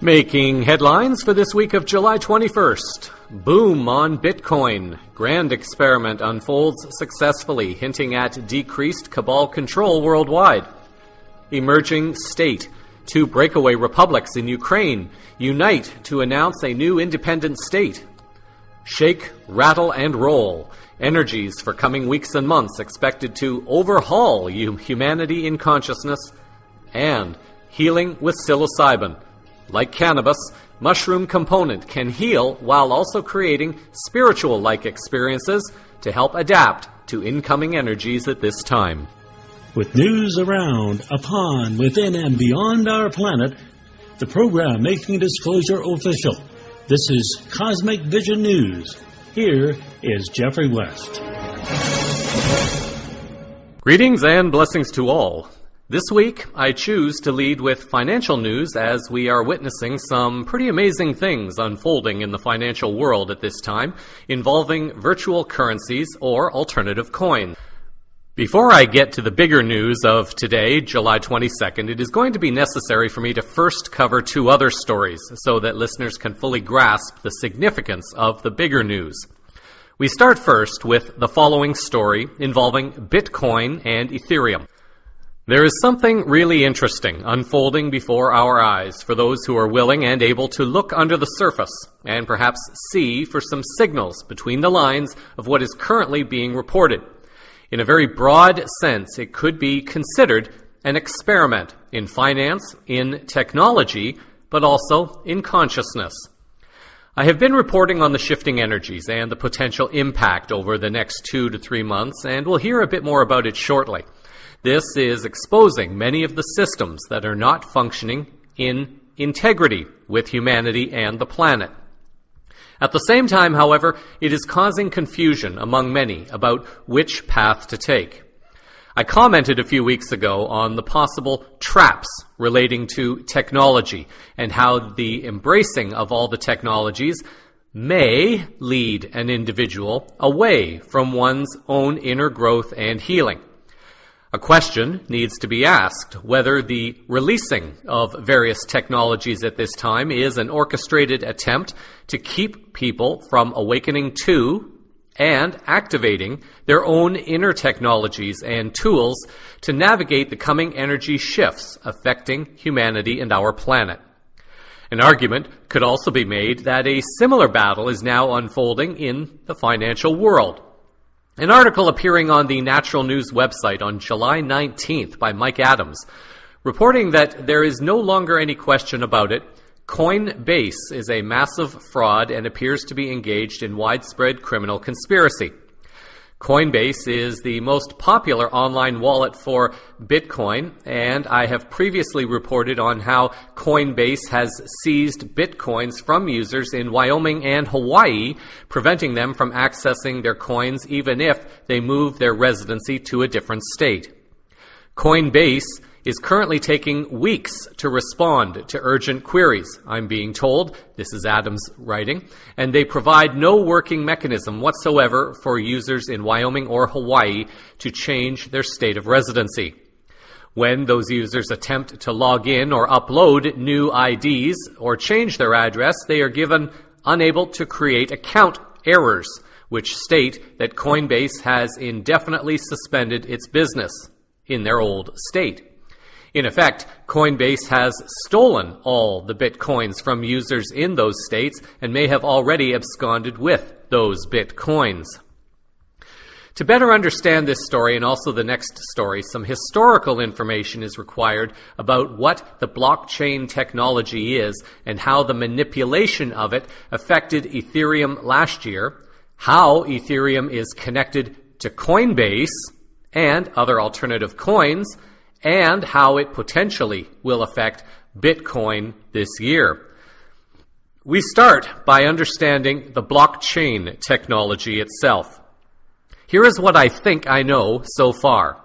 Making headlines for this week of July 21st. Boom on Bitcoin. Grand experiment unfolds successfully, hinting at decreased cabal control worldwide. Emerging state. 2 breakaway republics in Ukraine unite to announce a new independent state. Shake, rattle, and roll. Energies for coming weeks and months expected to overhaul humanity in consciousness. And healing with psilocybin. Like cannabis, mushroom component can heal while also creating spiritual-like experiences to help adapt to incoming energies at this time. With news around, upon, within, and beyond our planet, the program making disclosure official. This is Cosmic Vision News. Here is Jeffrey West. Greetings and blessings to all. This week, I choose to lead with financial news as we are witnessing some pretty amazing things unfolding in the financial world at this time, involving virtual currencies or alternative coins. Before I get to the bigger news of today, July 22nd, it is going to be necessary for me to first cover 2 other stories so that listeners can fully grasp the significance of the bigger news. We start first with the following story involving Bitcoin and Ethereum. There is something really interesting unfolding before our eyes for those who are willing and able to look under the surface and perhaps see for some signals between the lines of what is currently being reported. In a very broad sense, it could be considered an experiment in finance, in technology, but also in consciousness. I have been reporting on the shifting energies and the potential impact over the next 2 to 3 months, and we'll hear a bit more about it shortly. This is exposing many of the systems that are not functioning in integrity with humanity and the planet. At the same time, however, it is causing confusion among many about which path to take. I commented a few weeks ago on the possible traps relating to technology and how the embracing of all the technologies may lead an individual away from one's own inner growth and healing. A question needs to be asked whether the releasing of various technologies at this time is an orchestrated attempt to keep people from awakening to and activating their own inner technologies and tools to navigate the coming energy shifts affecting humanity and our planet. An argument could also be made that a similar battle is now unfolding in the financial world. An article appearing on the Natural News website on July 19th by Mike Adams, reporting that there is no longer any question about it, Coinbase is a massive fraud and appears to be engaged in widespread criminal conspiracy. Coinbase is the most popular online wallet for Bitcoin, and I have previously reported on how Coinbase has seized Bitcoins from users in Wyoming and Hawaii, preventing them from accessing their coins even if they move their residency to a different state. Coinbase is currently taking weeks to respond to urgent queries, I'm being told. This is Adams writing. And they provide no working mechanism whatsoever for users in Wyoming or Hawaii to change their state of residency. When those users attempt to log in or upload new IDs or change their address, they are given unable to create account errors, which state that Coinbase has indefinitely suspended its business in their old state. In effect, Coinbase has stolen all the Bitcoins from users in those states and may have already absconded with those Bitcoins. To better understand this story and also the next story, some historical information is required about what the blockchain technology is and how the manipulation of it affected Ethereum last year, how Ethereum is connected to Coinbase and other alternative coins, and how it potentially will affect Bitcoin this year. We start by understanding the blockchain technology itself. Here is what I think I know so far.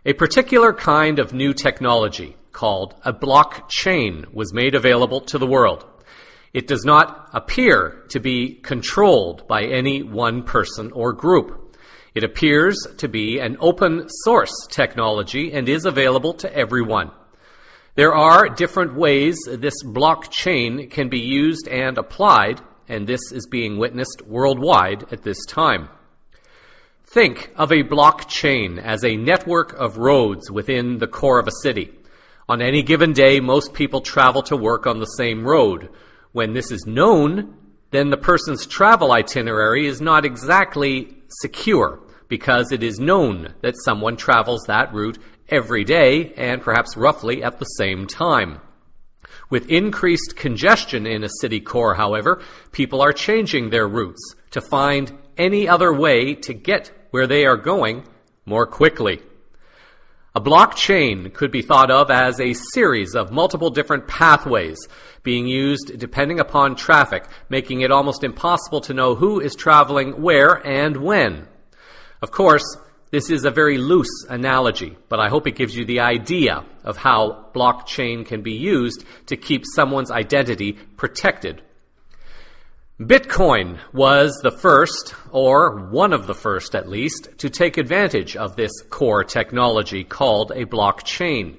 A particular kind of new technology called a blockchain was made available to the world. It does not appear to be controlled by any one person or group. It appears to be an open source technology and is available to everyone. There are different ways this blockchain can be used and applied, and this is being witnessed worldwide at this time. Think of a blockchain as a network of roads within the core of a city. On any given day, most people travel to work on the same road. When this is known, then the person's travel itinerary is not exactly secure, because it is known that someone travels that route every day and perhaps roughly at the same time. With increased congestion in a city core, however, people are changing their routes to find any other way to get where they are going more quickly. A blockchain could be thought of as a series of multiple different pathways being used depending upon traffic, making it almost impossible to know who is traveling where and when. Of course, this is a very loose analogy, but I hope it gives you the idea of how blockchain can be used to keep someone's identity protected. Bitcoin was the first, or one of the first at least, to take advantage of this core technology called a blockchain.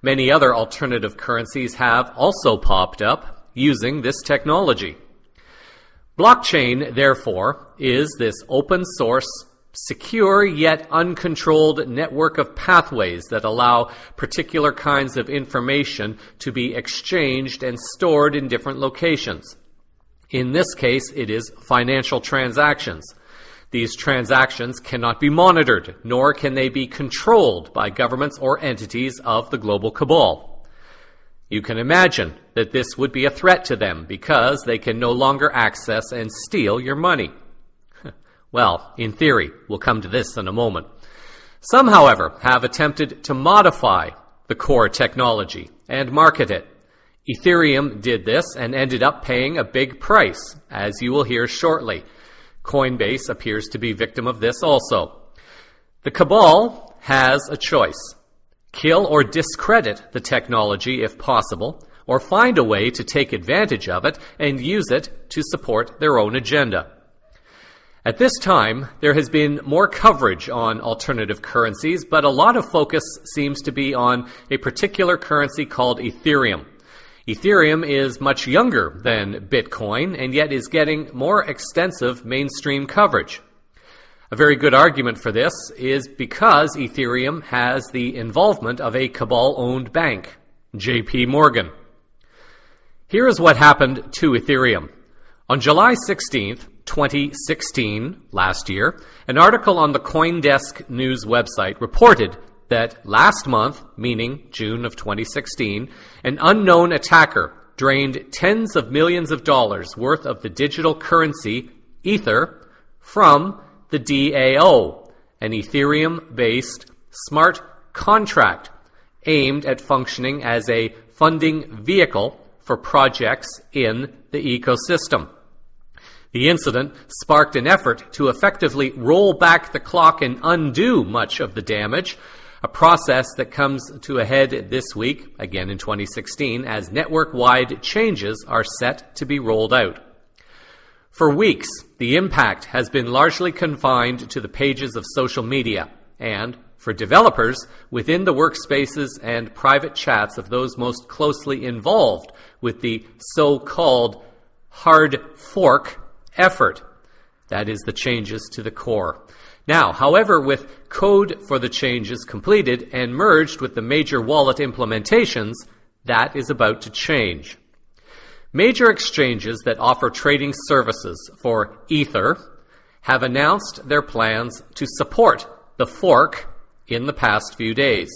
Many other alternative currencies have also popped up using this technology. Blockchain, therefore, is this open source, secure yet uncontrolled network of pathways that allow particular kinds of information to be exchanged and stored in different locations. In this case, it is financial transactions. These transactions cannot be monitored, nor can they be controlled by governments or entities of the global cabal. You can imagine that this would be a threat to them because they can no longer access and steal your money. Well, in theory, we'll come to this in a moment. Some, however, have attempted to modify the core technology and market it. Aetherium did this and ended up paying a big price, as you will hear shortly. Coinbase appears to be victim of this also. The cabal has a choice: kill or discredit the technology if possible, or find a way to take advantage of it and use it to support their own agenda. At this time, there has been more coverage on alternative currencies, but a lot of focus seems to be on a particular currency called Aetherium. Aetherium is much younger than Bitcoin, and yet is getting more extensive mainstream coverage. A very good argument for this is because Aetherium has the involvement of a cabal-owned bank, J.P. Morgan. Here is what happened to Aetherium. On July 16th, 2016, last year, an article on the CoinDesk News website reported that last month, meaning June of 2016, an unknown attacker drained tens of millions of dollars worth of the digital currency Ether from the DAO, an Ethereum-based smart contract aimed at functioning as a funding vehicle for projects in the ecosystem. The incident sparked an effort to effectively roll back the clock and undo much of the damage, a process that comes to a head this week, again in 2016, as network-wide changes are set to be rolled out. For weeks, the impact has been largely confined to the pages of social media, and for developers, within the workspaces and private chats of those most closely involved with the so-called hard fork effort. That is the changes to the core. Now, however, with code for the changes completed and merged with the major wallet implementations, that is about to change. Major exchanges that offer trading services for Ether have announced their plans to support the fork in the past few days.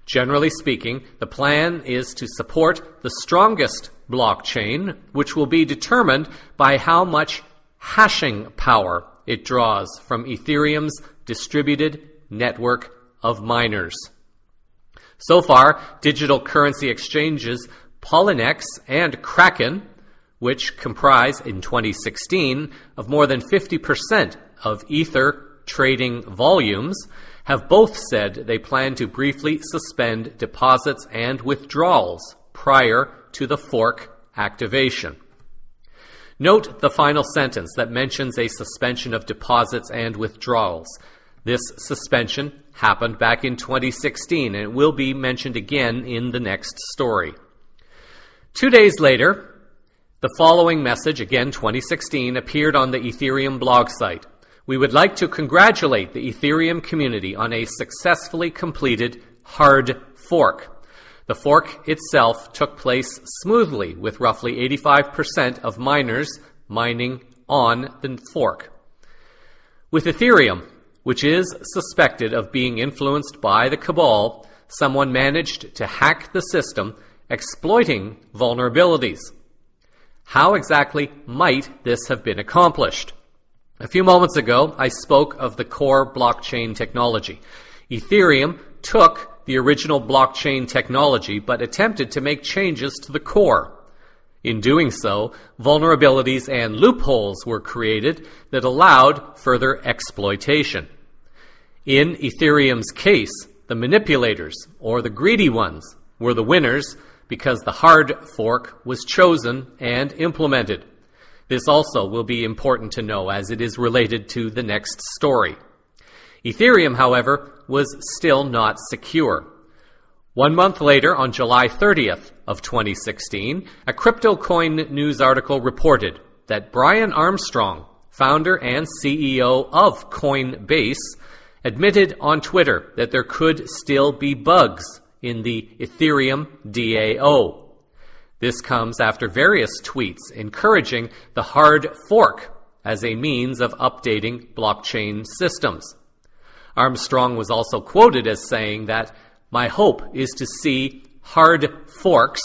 Generally speaking, the plan is to support the strongest blockchain, which will be determined by how much hashing power it draws from Ethereum's distributed network of miners. So far, digital currency exchanges Polynex and Kraken, which comprise in 2016 of more than 50% of Ether trading volumes, have both said they plan to briefly suspend deposits and withdrawals prior to the fork activation. Note the final sentence that mentions a suspension of deposits and withdrawals. This suspension happened back in 2016, and it will be mentioned again in the next story. 2 days later, the following message, again 2016, appeared on the Aetherium blog site. We would like to congratulate the Aetherium community on a successfully completed hard fork. The fork itself took place smoothly, with roughly 85% of miners mining on the fork. With Aetherium, which is suspected of being influenced by the cabal, someone managed to hack the system, exploiting vulnerabilities. How exactly might this have been accomplished? A few moments ago, I spoke of the core blockchain technology. Aetherium took the original blockchain technology, but attempted to make changes to the core. In doing so, vulnerabilities and loopholes were created that allowed further exploitation. In Aetherium's case, the manipulators, or the greedy ones, were the winners because the hard fork was chosen and implemented. This also will be important to know as it is related to the next story. Aetherium, however, was still not secure. 1 month later, on July 30th of 2016, a CryptoCoin news article reported that Brian Armstrong, founder and CEO of Coinbase, admitted on Twitter that there could still be bugs in the Aetherium DAO. This comes after various tweets encouraging the hard fork as a means of updating blockchain systems. Armstrong was also quoted as saying that, "My hope is to see hard forks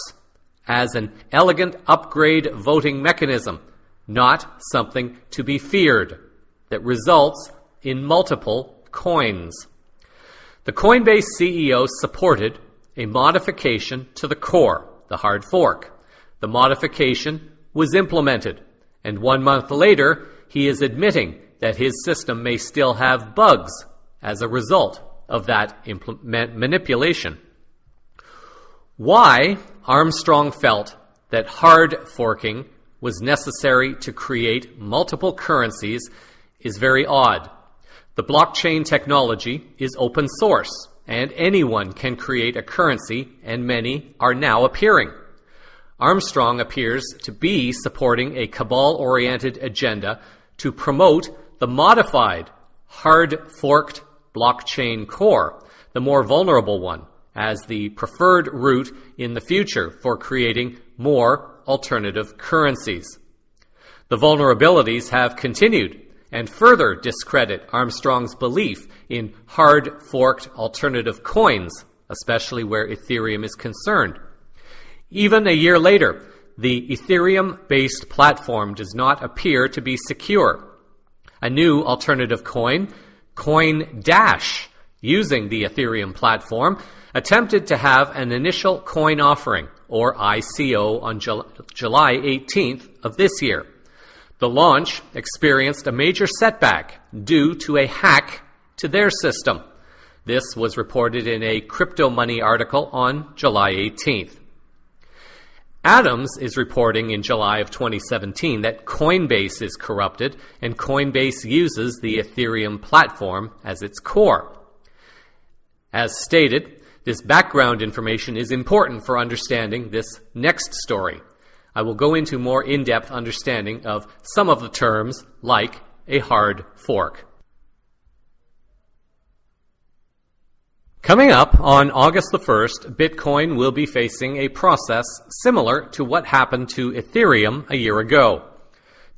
as an elegant upgrade voting mechanism, not something to be feared, that results in multiple coins." The Coinbase CEO supported a modification to the core, the hard fork. The modification was implemented, and 1 month later, he is admitting that his system may still have bugs as a result of that manipulation. Why Armstrong felt that hard forking was necessary to create multiple currencies is very odd. The blockchain technology is open source, and anyone can create a currency, and many are now appearing. Armstrong appears to be supporting a cabal-oriented agenda to promote the modified, hard-forked blockchain core, the more vulnerable one, as the preferred route in the future for creating more alternative currencies. The vulnerabilities have continued and further discredit Armstrong's belief in hard-forked alternative coins, especially where Aetherium is concerned. Even a year later, the Ethereum-based platform does not appear to be secure. A new alternative coin, CoinDash, using the Ethereum platform, attempted to have an initial coin offering, or ICO, on July 18th of this year. The launch experienced a major setback due to a hack to their system. This was reported in a Crypto Money article on July 18th. Adams is reporting in July of 2017 that Coinbase is corrupted and Coinbase uses the Ethereum platform as its core. As stated, this background information is important for understanding this next story. I will go into more in-depth understanding of some of the terms like a hard fork. Coming up on August the 1st, Bitcoin will be facing a process similar to what happened to Ethereum a year ago.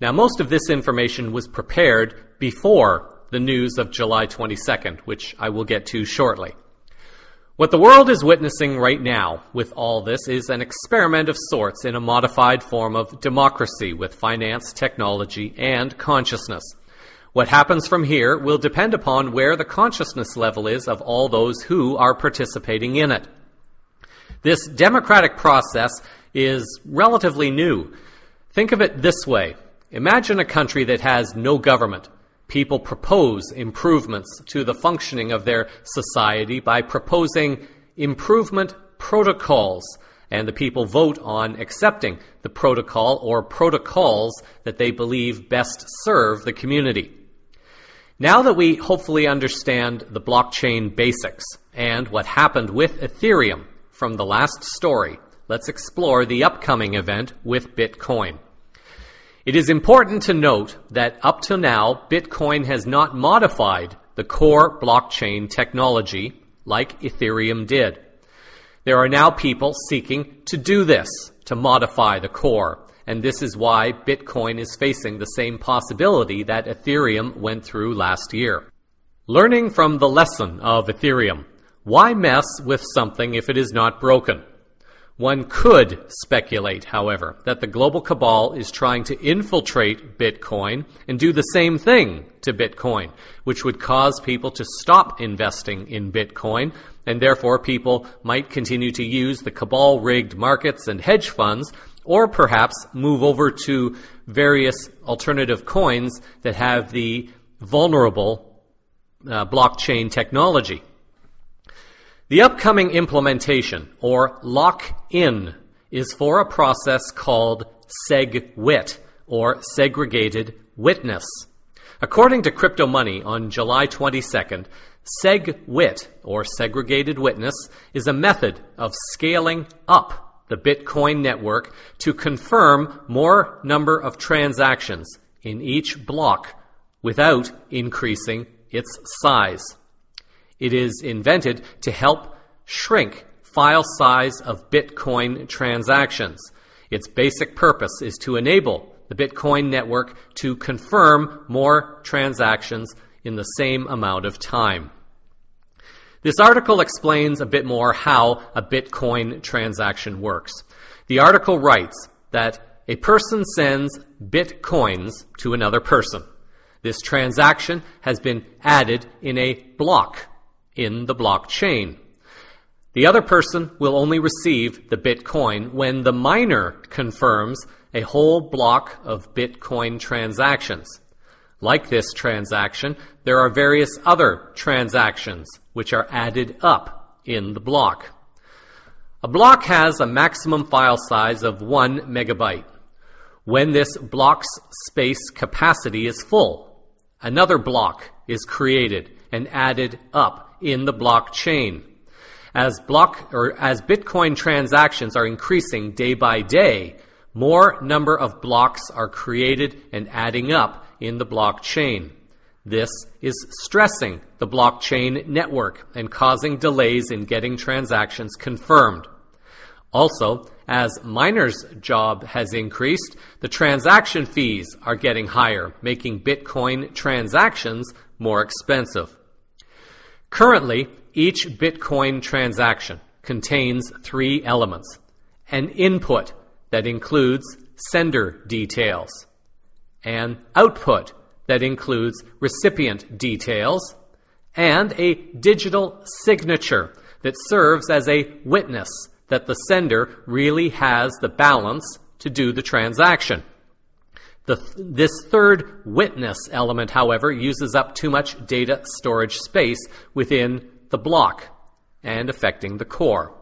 Now, most of this information was prepared before the news of July 22nd, which I will get to shortly. What the world is witnessing right now with all this is an experiment of sorts in a modified form of democracy with finance, technology, and consciousness. What happens from here will depend upon where the consciousness level is of all those who are participating in it. This democratic process is relatively new. Think of it this way. Imagine a country that has no government. People propose improvements to the functioning of their society by proposing improvement protocols, and the people vote on accepting the protocol or protocols that they believe best serve the community. Now that we hopefully understand the blockchain basics and what happened with Ethereum from the last story, let's explore the upcoming event with Bitcoin. It is important to note that up to now, Bitcoin has not modified the core blockchain technology like Ethereum did. There are now people seeking to do this, to modify the core, and this is why Bitcoin is facing the same possibility that Ethereum went through last year. Learning from the lesson of Ethereum, why mess with something if it is not broken? One could speculate, however, that the global cabal is trying to infiltrate Bitcoin and do the same thing to Bitcoin, which would cause people to stop investing in Bitcoin, and therefore people might continue to use the cabal-rigged markets and hedge funds, or perhaps move over to various alternative coins that have the vulnerable blockchain technology. The upcoming implementation, or lock-in, is for a process called SegWit, or Segregated Witness. According to Crypto Money on July 22nd, SegWit, or Segregated Witness, is a method of scaling up the Bitcoin network to confirm more number of transactions in each block without increasing its size. It is invented to help shrink file size of Bitcoin transactions. Its basic purpose is to enable the Bitcoin network to confirm more transactions in the same amount of time. This article explains a bit more how a Bitcoin transaction works. The article writes that a person sends Bitcoins to another person. This transaction has been added in a block in the blockchain. The other person will only receive the Bitcoin when the miner confirms a whole block of Bitcoin transactions. Like this transaction, there are various other transactions which are added up in the block. A block has a maximum file size of 1 megabyte. When this block's space capacity is full, another block is created and added up in the blockchain. As Bitcoin transactions are increasing day by day, more number of blocks are created and adding up in the blockchain. This is stressing the blockchain network and causing delays in getting transactions confirmed. Also, as miners' job has increased, the transaction fees are getting higher, making Bitcoin transactions more expensive. Currently, each Bitcoin transaction contains 3 elements: an input that includes sender details, an output that includes recipient details, and a digital signature that serves as a witness that the sender really has the balance to do the transaction. This third witness element, however, uses up too much data storage space within the block and affecting the core.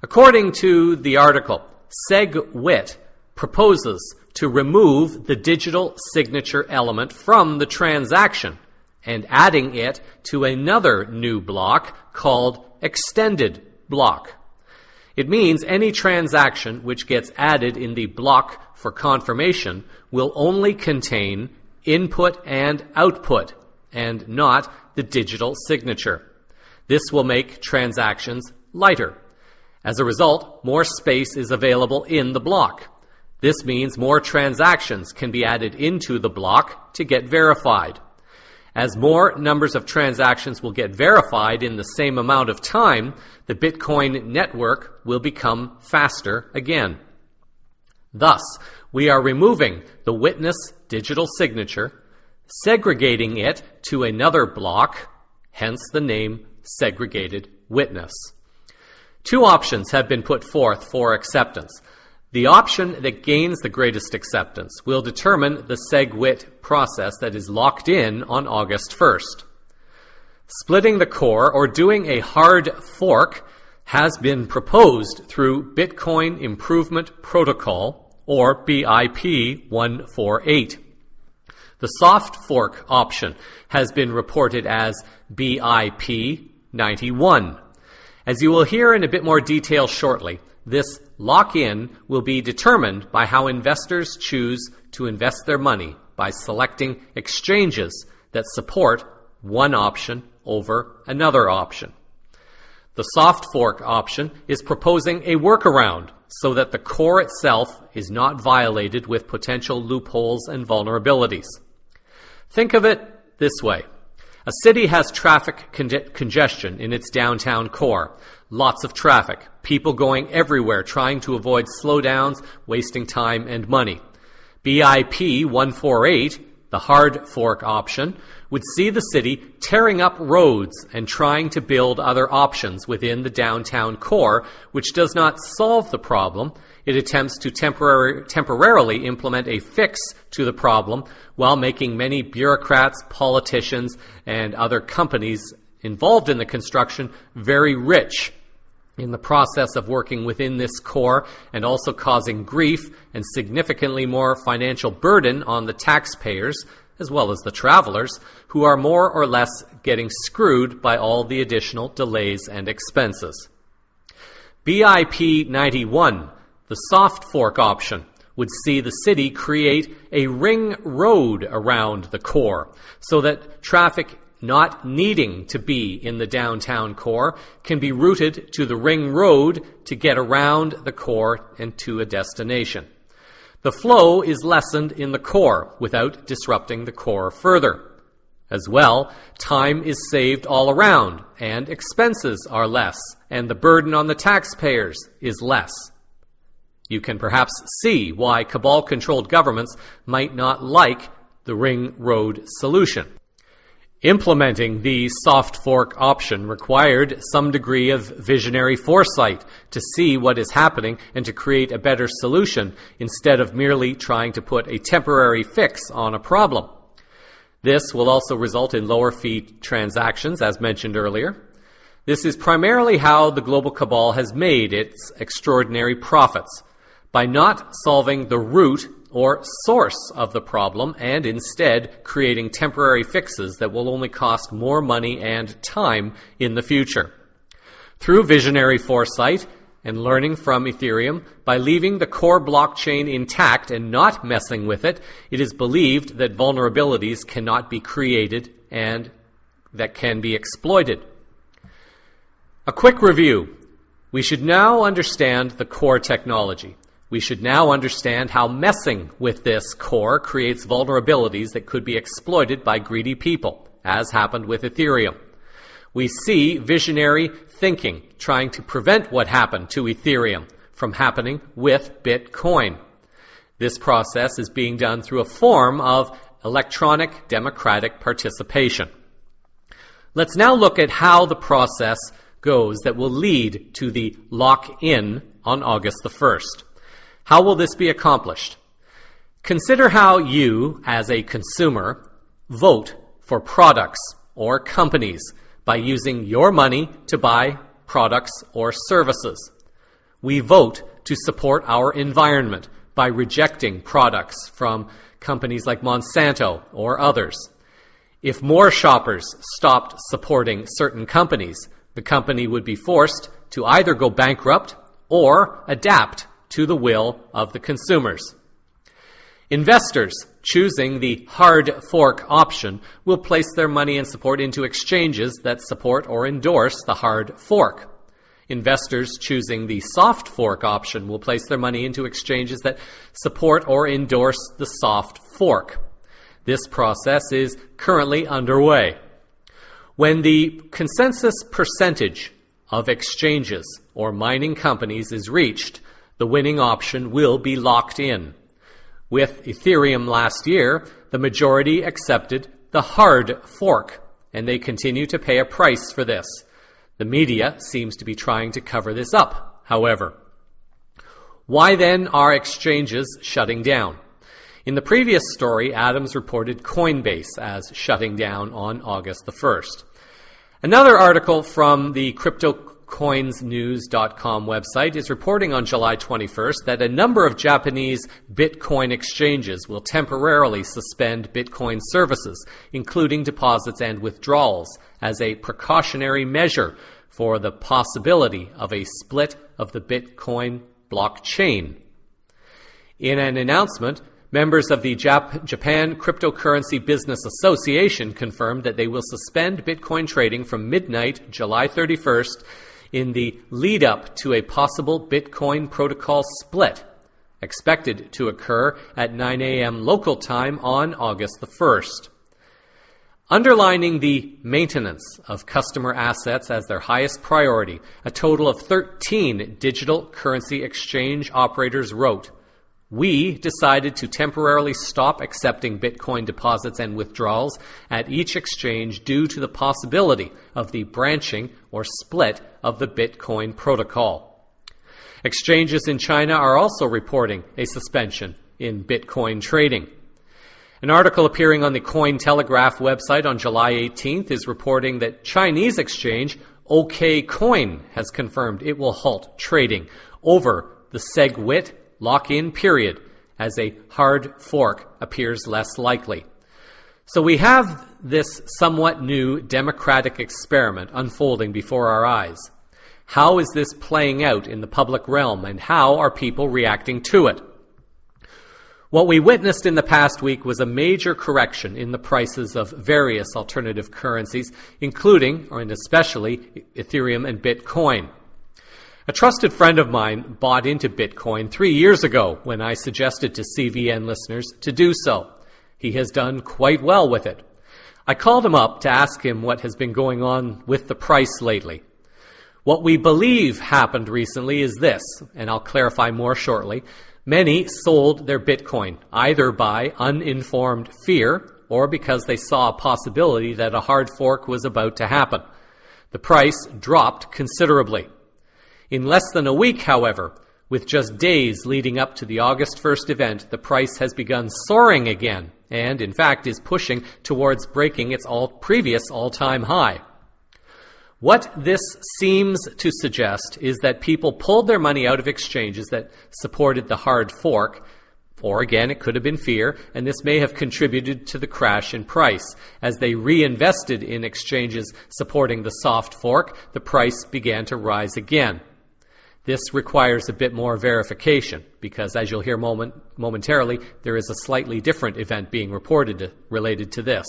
According to the article, SegWit proposes to remove the digital signature element from the transaction and adding it to another new block called extended block. It means any transaction which gets added in the block for confirmation will only contain input and output and not the digital signature. This will make transactions lighter. As a result, more space is available in the block. This means more transactions can be added into the block to get verified. As more numbers of transactions will get verified in the same amount of time, the Bitcoin network will become faster again. Thus, we are removing the witness digital signature, segregating it to another block, hence the name Segregated Witness. 2 options have been put forth for acceptance. The option that gains the greatest acceptance will determine the SegWit process that is locked in on August 1st. Splitting the core or doing a hard fork has been proposed through Bitcoin Improvement Protocol, or BIP 148. The soft fork option has been reported as BIP 91. As you will hear in a bit more detail shortly, this lock-in will be determined by how investors choose to invest their money by selecting exchanges that support one option over another option. The soft fork option is proposing a workaround so that the core itself is not violated with potential loopholes and vulnerabilities. Think of it this way. A city has traffic congestion in its downtown core. Lots of traffic, people going everywhere trying to avoid slowdowns, wasting time and money. BIP 148, the hard fork option, would see the city tearing up roads and trying to build other options within the downtown core, which does not solve the problem. It attempts to temporarily implement a fix to the problem while making many bureaucrats, politicians, and other companies involved in the construction very rich in the process of working within this core, and also causing grief and significantly more financial burden on the taxpayers as well as the travelers, who are more or less getting screwed by all the additional delays and expenses. BIP 91, the soft fork option, would see the city create a ring road around the core so that traffic not needing to be in the downtown core can be routed to the ring road to get around the core and to a destination. The flow is lessened in the core without disrupting the core further. As well, time is saved all around, and expenses are less, and the burden on the taxpayers is less. You can perhaps see why cabal-controlled governments might not like the ring road solution. Implementing the soft fork option required some degree of visionary foresight to see what is happening and to create a better solution instead of merely trying to put a temporary fix on a problem. This will also result in lower fee transactions, as mentioned earlier. This is primarily how the global cabal has made its extraordinary profits, by not solving the root or source of the problem and instead creating temporary fixes that will only cost more money and time in the future. Through visionary foresight and learning from Aetherium, by leaving the core blockchain intact and not messing with it, it is believed that vulnerabilities cannot be created and that can be exploited. A quick review. We should now understand the core technology. We should now understand how messing with this core creates vulnerabilities that could be exploited by greedy people, as happened with Aetherium. We see visionary thinking trying to prevent what happened to Aetherium from happening with Bitcoin. This process is being done through a form of electronic democratic participation. Let's now look at how the process goes that will lead to the lock-in on August the 1st. How will this be accomplished? Consider how you, as a consumer, vote for products or companies by using your money to buy products or services. We vote to support our environment by rejecting products from companies like Monsanto or others. If more shoppers stopped supporting certain companies, the company would be forced to either go bankrupt or adapt to the will of the consumers. Investors choosing the hard fork option will place their money and support into exchanges that support or endorse the hard fork. Investors choosing the soft fork option will place their money into exchanges that support or endorse the soft fork. This process is currently underway. When the consensus percentage of exchanges or mining companies is reached, the winning option will be locked in. With Aetherium last year, the majority accepted the hard fork, and they continue to pay a price for this. The media seems to be trying to cover this up, however. Why then are exchanges shutting down? In the previous story, Adams reported Coinbase as shutting down on August the 1st. Another article from the Crypto coinsnews.com website is reporting on July 21st that a number of Japanese Bitcoin exchanges will temporarily suspend Bitcoin services, including deposits and withdrawals, as a precautionary measure for the possibility of a split of the Bitcoin blockchain. In an announcement, members of the Japan Cryptocurrency Business Association confirmed that they will suspend Bitcoin trading from midnight, July 31st, in the lead-up to a possible Bitcoin protocol split, expected to occur at 9 a.m. local time on August the 1st. Underlining the maintenance of customer assets as their highest priority, a total of 13 digital currency exchange operators wrote, "We decided to temporarily stop accepting Bitcoin deposits and withdrawals at each exchange due to the possibility of the branching or split of the Bitcoin protocol." Exchanges in China are also reporting a suspension in Bitcoin trading. An article appearing on the Cointelegraph website on July 18th is reporting that Chinese exchange OKCoin has confirmed it will halt trading over the SegWit lock-in period as a hard fork appears less likely. So we have this somewhat new democratic experiment unfolding before our eyes. How is this playing out in the public realm, and how are people reacting to it? What we witnessed in the past week was a major correction in the prices of various alternative currencies, including, and especially, Ethereum and Bitcoin. A trusted friend of mine bought into Bitcoin 3 years ago when I suggested to CVN listeners to do so. He has done quite well with it. I called him up to ask him what has been going on with the price lately. What we believe happened recently is this, and I'll clarify more shortly. Many sold their Bitcoin, either by uninformed fear or because they saw a possibility that a hard fork was about to happen. The price dropped considerably. In less than a week, however, with just days leading up to the August 1st event, the price has begun soaring again and, in fact, is pushing towards breaking its previous all-time high. What this seems to suggest is that people pulled their money out of exchanges that supported the hard fork, or again, it could have been fear, and this may have contributed to the crash in price. As they reinvested in exchanges supporting the soft fork, the price began to rise again. This requires a bit more verification because, as you'll hear momentarily, there is a slightly different event being reported related to this.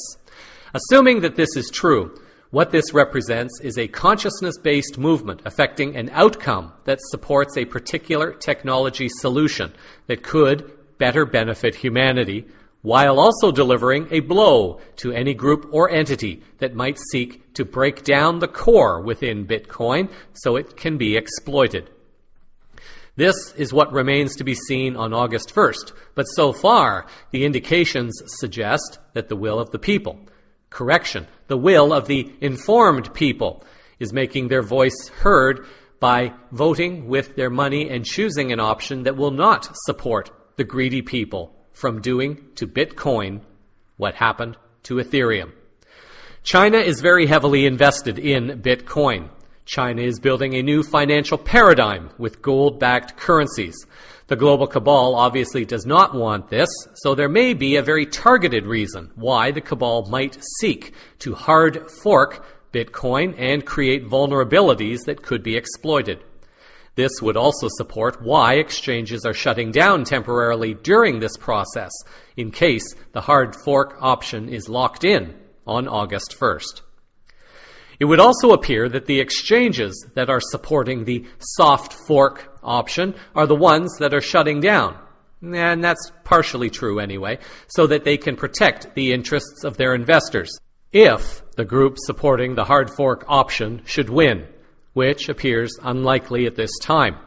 Assuming that this is true, what this represents is a consciousness-based movement affecting an outcome that supports a particular technology solution that could better benefit humanity, while also delivering a blow to any group or entity that might seek to break down the core within Bitcoin so it can be exploited. This is what remains to be seen on August 1st, but so far the indications suggest that the will of the people, the will of the informed people, is making their voice heard by voting with their money and choosing an option that will not support the greedy people from doing to Bitcoin what happened to Ethereum. China is very heavily invested in Bitcoin. China is building a new financial paradigm with gold-backed currencies. The global cabal obviously does not want this, so there may be a very targeted reason why the cabal might seek to hard fork Bitcoin and create vulnerabilities that could be exploited. This would also support why exchanges are shutting down temporarily during this process, in case the hard fork option is locked in on August 1st. It would also appear that the exchanges that are supporting the soft fork option are the ones that are shutting down. And that's partially true anyway, so that they can protect the interests of their investors if the group supporting the hard fork option should win, which appears unlikely at this time.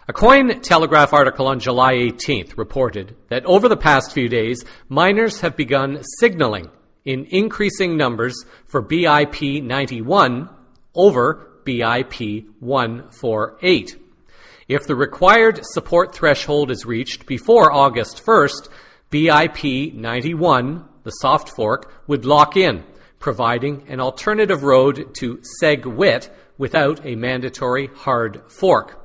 A Cointelegraph article on July 18th reported that over the past few days, miners have begun signaling in increasing numbers for BIP 91 over BIP 148. If the required support threshold is reached before August 1st, BIP 91, the soft fork, would lock in, providing an alternative road to SegWit without a mandatory hard fork.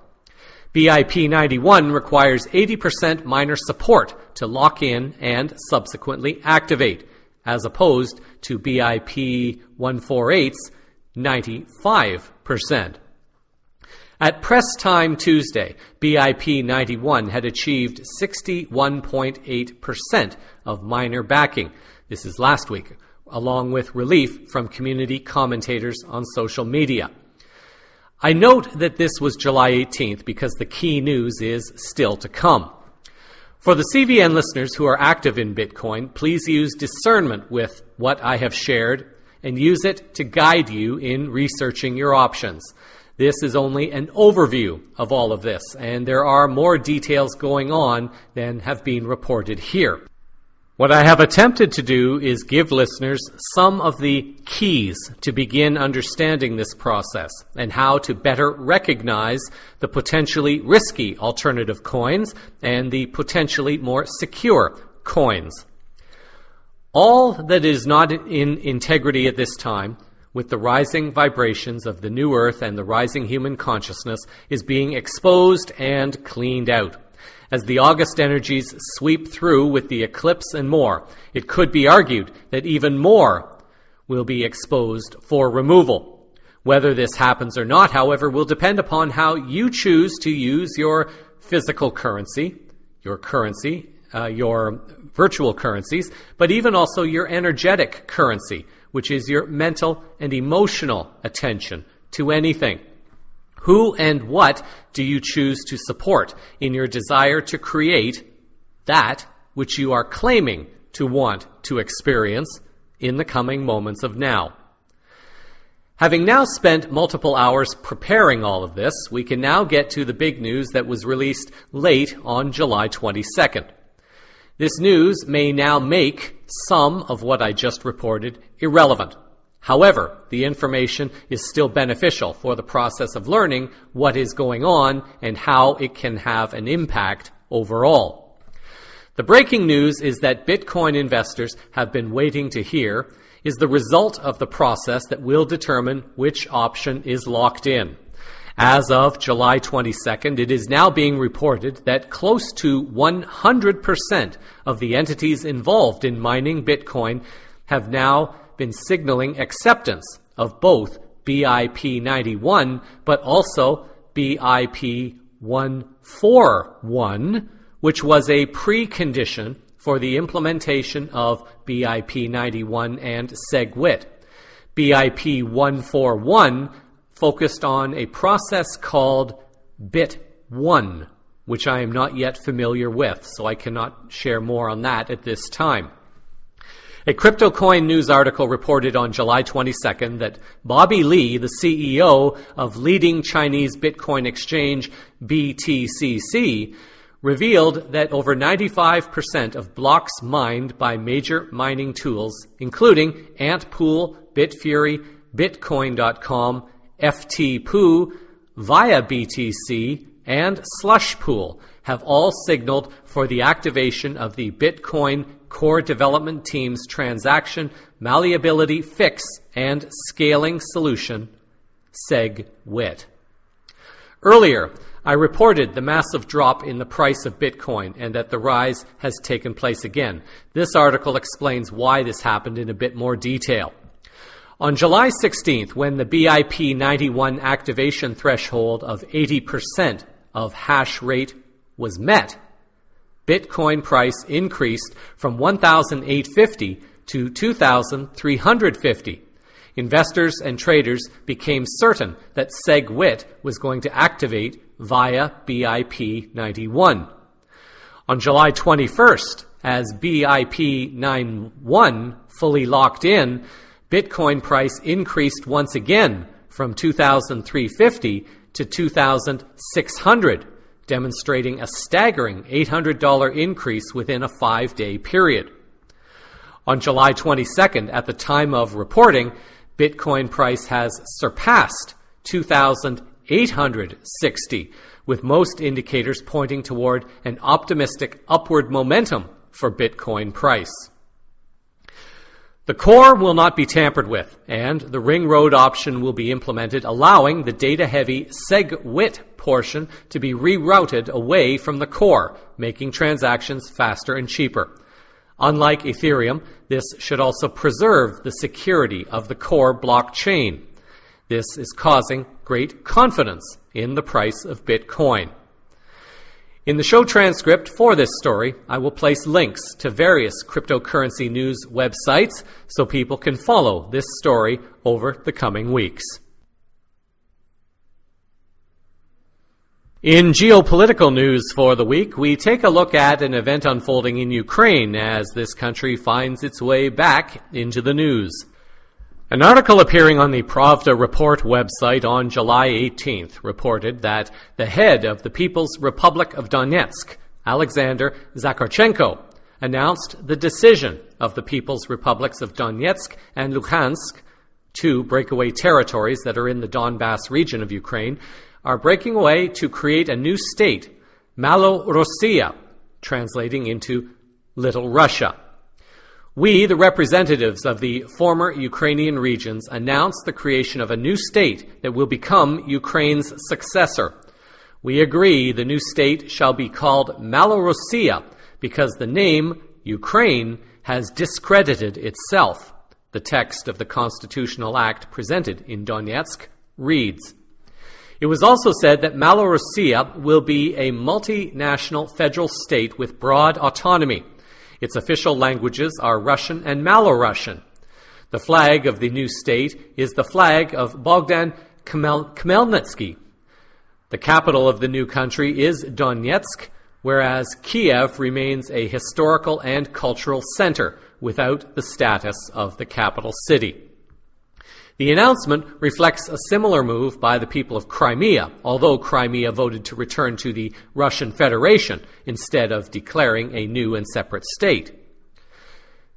BIP 91 requires 80% miner support to lock in and subsequently activate, as opposed to BIP 148's 95%. At press time Tuesday, BIP 91 had achieved 61.8% of miner backing. This is last week, along with relief from community commentators on social media. I note that this was July 18th because the key news is still to come. For the CVN listeners who are active in Bitcoin, please use discernment with what I have shared and use it to guide you in researching your options. This is only an overview of all of this, and there are more details going on than have been reported here. What I have attempted to do is give listeners some of the keys to begin understanding this process and how to better recognize the potentially risky alternative coins and the potentially more secure coins. All that is not in integrity at this time, with the rising vibrations of the new earth and the rising human consciousness, is being exposed and cleaned out. As the August energies sweep through with the eclipse and more, it could be argued that even more will be exposed for removal. Whether this happens or not, however, will depend upon how you choose to use your physical currency, your virtual currencies, but even also your energetic currency, which is your mental and emotional attention to anything. Who and what do you choose to support in your desire to create that which you are claiming to want to experience in the coming moments of now? Having now spent multiple hours preparing all of this, we can now get to the big news that was released late on July 22nd. This news may now make some of what I just reported irrelevant. However, the information is still beneficial for the process of learning what is going on and how it can have an impact overall. The breaking news is that Bitcoin investors have been waiting to hear is the result of the process that will determine which option is locked in. As of July 22nd, it is now being reported that close to 100% of the entities involved in mining Bitcoin have now been signaling acceptance of both BIP 91, but also BIP 141, which was a precondition for the implementation of BIP 91 and SegWit. BIP 141 focused on a process called Bit 1, which I am not yet familiar with, so I cannot share more on that at this time. A CryptoCoin news article reported on July 22nd that Bobby Lee, the CEO of leading Chinese Bitcoin exchange BTCC, revealed that over 95% of blocks mined by major mining tools, including Antpool, Bitfury, Bitcoin.com, FTPoo, via BTC, and Slushpool, have all signaled for the activation of the Bitcoin Core Development Team's transaction malleability fix and scaling solution, SegWit. Earlier, I reported the massive drop in the price of Bitcoin and that the rise has taken place again. This article explains why this happened in a bit more detail. On July 16th, when the BIP 91 activation threshold of 80% of hash rate was met, Bitcoin price increased from $1,850 to $2,350. Investors and traders became certain that SegWit was going to activate via BIP 91. On July 21st, as BIP 91 fully locked in, Bitcoin price increased once again from $2,350 to $2,600, demonstrating a staggering $800 increase within a 5-day period. On July 22nd, at the time of reporting, Bitcoin price has surpassed $2,860, with most indicators pointing toward an optimistic upward momentum for Bitcoin price. The core will not be tampered with, and the ring road option will be implemented, allowing the data-heavy SegWit portion to be rerouted away from the core, making transactions faster and cheaper. Unlike Aetherium, this should also preserve the security of the core blockchain. This is causing great confidence in the price of Bitcoin. In the show transcript for this story, I will place links to various cryptocurrency news websites so people can follow this story over the coming weeks. In geopolitical news for the week, we take a look at an event unfolding in Ukraine as this country finds its way back into the news. An article appearing on the Pravda Report website on July 18th reported that the head of the People's Republic of Donetsk, Alexander Zakharchenko, announced the decision of the People's Republics of Donetsk and Luhansk, two breakaway territories that are in the Donbass region of Ukraine, are breaking away to create a new state, Malorussia, translating into Little Russia. We, the representatives of the former Ukrainian regions, announced the creation of a new state that will become Ukraine's successor. We agree the new state shall be called Malorussia because the name Ukraine has discredited itself. The text of the constitutional act presented in Donetsk reads, It was also said that Malorussia will be a multinational federal state with broad autonomy. Its official languages are Russian and Malorussian. The flag of the new state is the flag of Bogdan Khmelnytsky. The capital of the new country is Donetsk, whereas Kiev remains a historical and cultural center without the status of the capital city. The announcement reflects a similar move by the people of Crimea, although Crimea voted to return to the Russian Federation instead of declaring a new and separate state.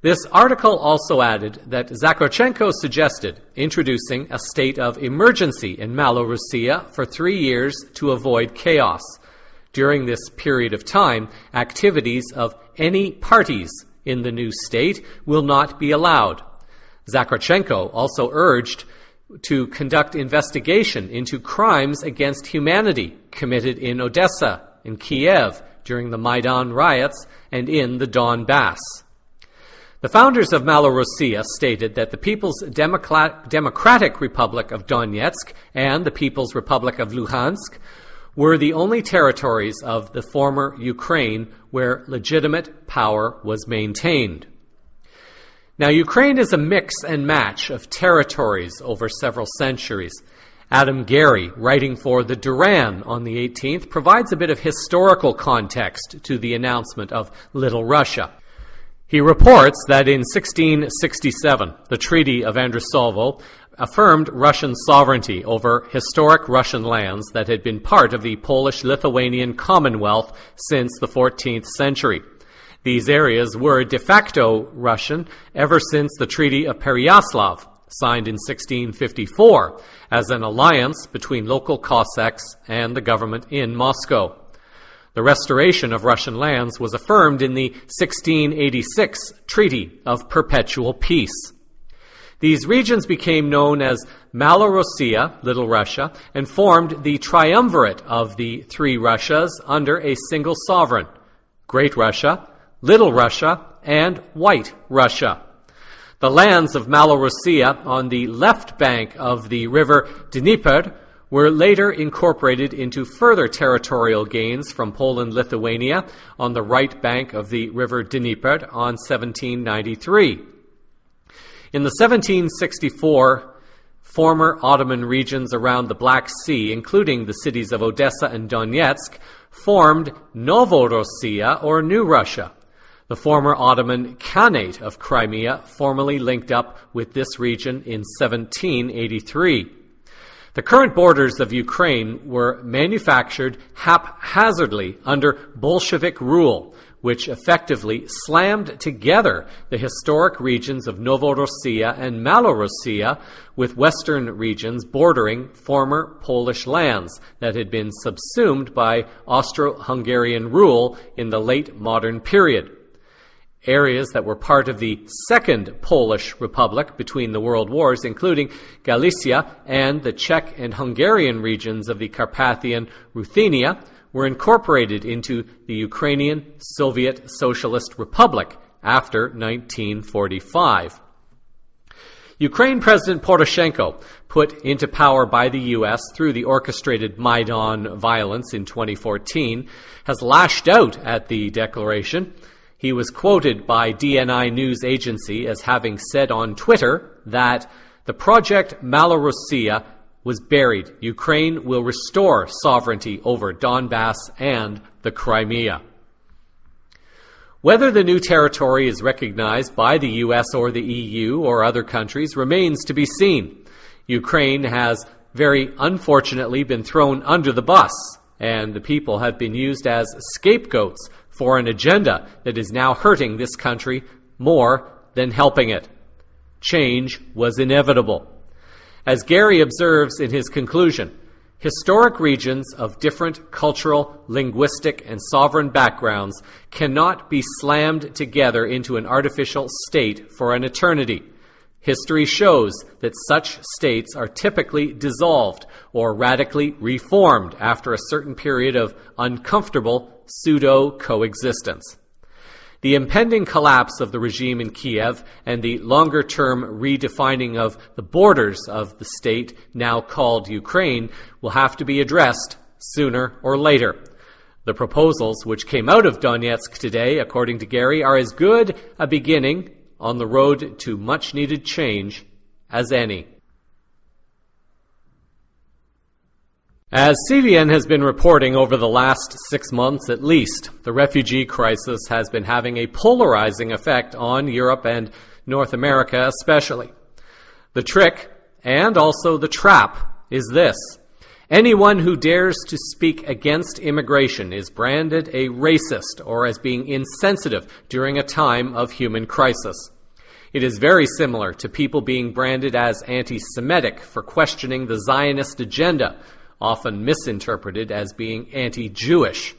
This article also added that Zakharchenko suggested introducing a state of emergency in Malorussia for 3 years to avoid chaos. During this period of time, activities of any parties in the new state will not be allowed. Zakharchenko also urged to conduct investigation into crimes against humanity committed in Odessa, in Kiev, during the Maidan riots, and in the Donbass. The founders of Malorussia stated that the People's Democratic Republic of Donetsk and the People's Republic of Luhansk were the only territories of the former Ukraine where legitimate power was maintained. Now, Ukraine is a mix and match of territories over several centuries. Adam Gary, writing for the Duran on the 18th, provides a bit of historical context to the announcement of Little Russia. He reports that in 1667, the Treaty of Andrusovo affirmed Russian sovereignty over historic Russian lands that had been part of the Polish-Lithuanian Commonwealth since the 14th century. These areas were de facto Russian ever since the Treaty of Pereyaslav, signed in 1654, as an alliance between local Cossacks and the government in Moscow. The restoration of Russian lands was affirmed in the 1686 Treaty of Perpetual Peace. These regions became known as Malorussia, Little Russia, and formed the triumvirate of the three Russias under a single sovereign, Great Russia, Little Russia, and White Russia. The lands of Malorussia on the left bank of the river Dnieper were later incorporated into further territorial gains from Poland-Lithuania on the right bank of the river Dnieper on 1793. In the 1764 former Ottoman regions around the Black Sea, including the cities of Odessa and Donetsk, formed Novorossia, or New Russia. The former Ottoman Khanate of Crimea formally linked up with this region in 1783. The current borders of Ukraine were manufactured haphazardly under Bolshevik rule, which effectively slammed together the historic regions of Novorossia and Malorussia with western regions bordering former Polish lands that had been subsumed by Austro-Hungarian rule in the late modern period. Areas that were part of the Second Polish Republic between the World Wars, including Galicia and the Czech and Hungarian regions of the Carpathian Ruthenia, were incorporated into the Ukrainian Soviet Socialist Republic after 1945. Ukraine President Poroshenko, put into power by the U.S. through the orchestrated Maidan violence in 2014, has lashed out at the declaration. He was quoted by DNI news agency as having said on Twitter that the project Malorussia was buried. Ukraine will restore sovereignty over Donbass and the Crimea. Whether the new territory is recognized by the U.S. or the EU or other countries remains to be seen. Ukraine has very unfortunately been thrown under the bus, and the people have been used as scapegoats for an agenda that is now hurting this country more than helping it. Change was inevitable. As Gary observes in his conclusion, historic regions of different cultural, linguistic, and sovereign backgrounds cannot be slammed together into an artificial state for an eternity. History shows that such states are typically dissolved or radically reformed after a certain period of uncomfortable pseudo-coexistence. The impending collapse of the regime in Kiev and the longer-term redefining of the borders of the state now called Ukraine will have to be addressed sooner or later. The proposals which came out of Donetsk today, according to Gary, are as good a beginning on the road to much-needed change as any. As CVN has been reporting over the last 6 months at least, the refugee crisis has been having a polarizing effect on Europe and North America especially. The trick, and also the trap, is this. Anyone who dares to speak against immigration is branded a racist or as being insensitive during a time of human crisis. It is very similar to people being branded as anti-Semitic for questioning the Zionist agenda, often misinterpreted as being anti-Jewish.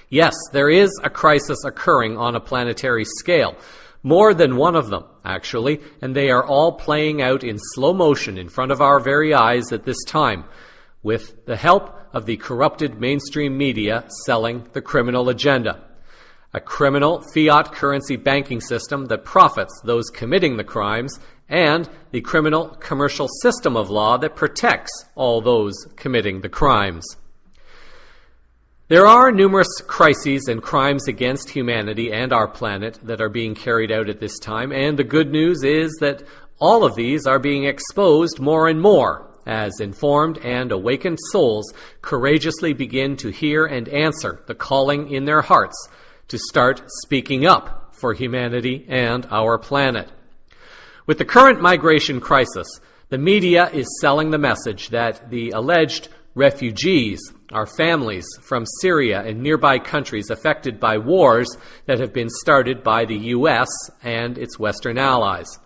Yes, there is a crisis occurring on a planetary scale, more than one of them, actually, and they are all playing out in slow motion in front of our very eyes at this time, with the help of the corrupted mainstream media selling the criminal agenda. A criminal fiat currency banking system that profits those committing the crimes, and the criminal commercial system of law that protects all those committing the crimes. There are numerous crises and crimes against humanity and our planet that are being carried out at this time, and the good news is that all of these are being exposed more and more as informed and awakened souls courageously begin to hear and answer the calling in their hearts to start speaking up for humanity and our planet. With the current migration crisis, the media is selling the message that the alleged refugees are families from Syria and nearby countries affected by wars that have been started by the U.S. and its Western allies.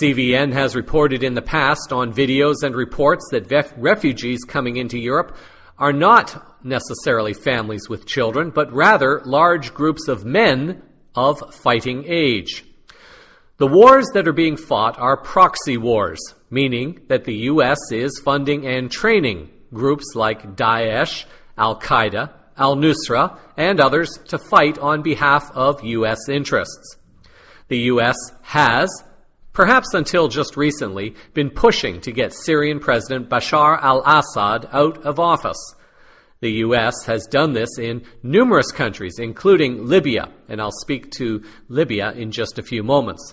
CVN has reported in the past on videos and reports that refugees coming into Europe are not necessarily families with children, but rather large groups of men of fighting age. The wars that are being fought are proxy wars, meaning that the U.S. is funding and training groups like Daesh, Al-Qaeda, Al-Nusra, and others to fight on behalf of U.S. interests. The U.S. has, perhaps until just recently, been pushing to get Syrian President Bashar al-Assad out of office. The U.S. has done this in numerous countries, including Libya, and I'll speak to Libya in just a few moments.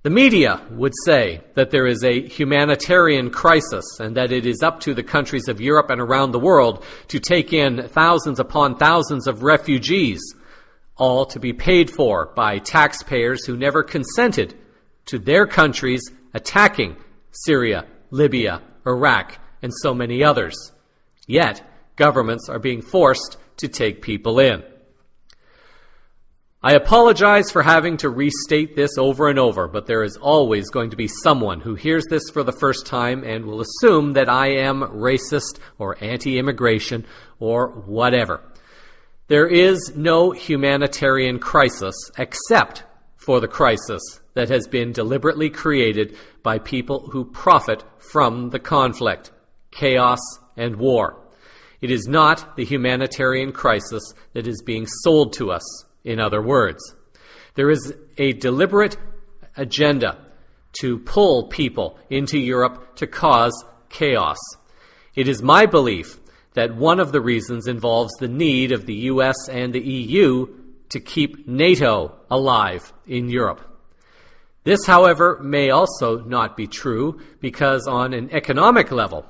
The media would say that there is a humanitarian crisis and that it is up to the countries of Europe and around the world to take in thousands upon thousands of refugees, all to be paid for by taxpayers who never consented to their countries attacking Syria, Libya, Iraq, and so many others. Yet, governments are being forced to take people in. I apologize for having to restate this over and over, but there is always going to be someone who hears this for the first time and will assume that I am racist or anti-immigration or whatever. There is no humanitarian crisis except for the crisis that has been deliberately created by people who profit from the conflict, chaos, and war. It is not the humanitarian crisis that is being sold to us, in other words. There is a deliberate agenda to pull people into Europe to cause chaos. It is my belief that one of the reasons involves the need of the US and the EU to keep NATO alive in Europe. This, however, may also not be true because on an economic level,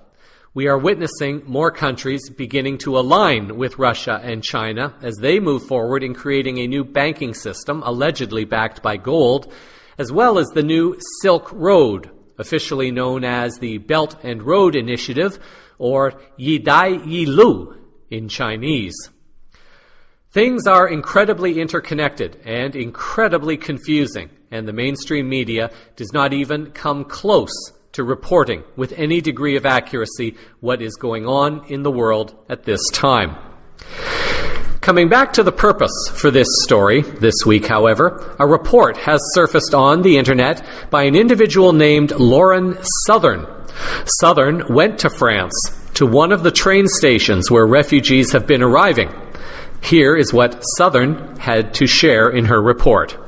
we are witnessing more countries beginning to align with Russia and China as they move forward in creating a new banking system, allegedly backed by gold, as well as the new Silk Road, officially known as the Belt and Road Initiative, or Yidai Yilu in Chinese. Things are incredibly interconnected and incredibly confusing, and the mainstream media does not even come close to reporting with any degree of accuracy what is going on in the world at this time. Coming back to the purpose for this story this week, however, a report has surfaced on the internet by an individual named Lauren Southern. Southern went to France, to one of the train stations where refugees have been arriving. Here is what Southern had to share in her report.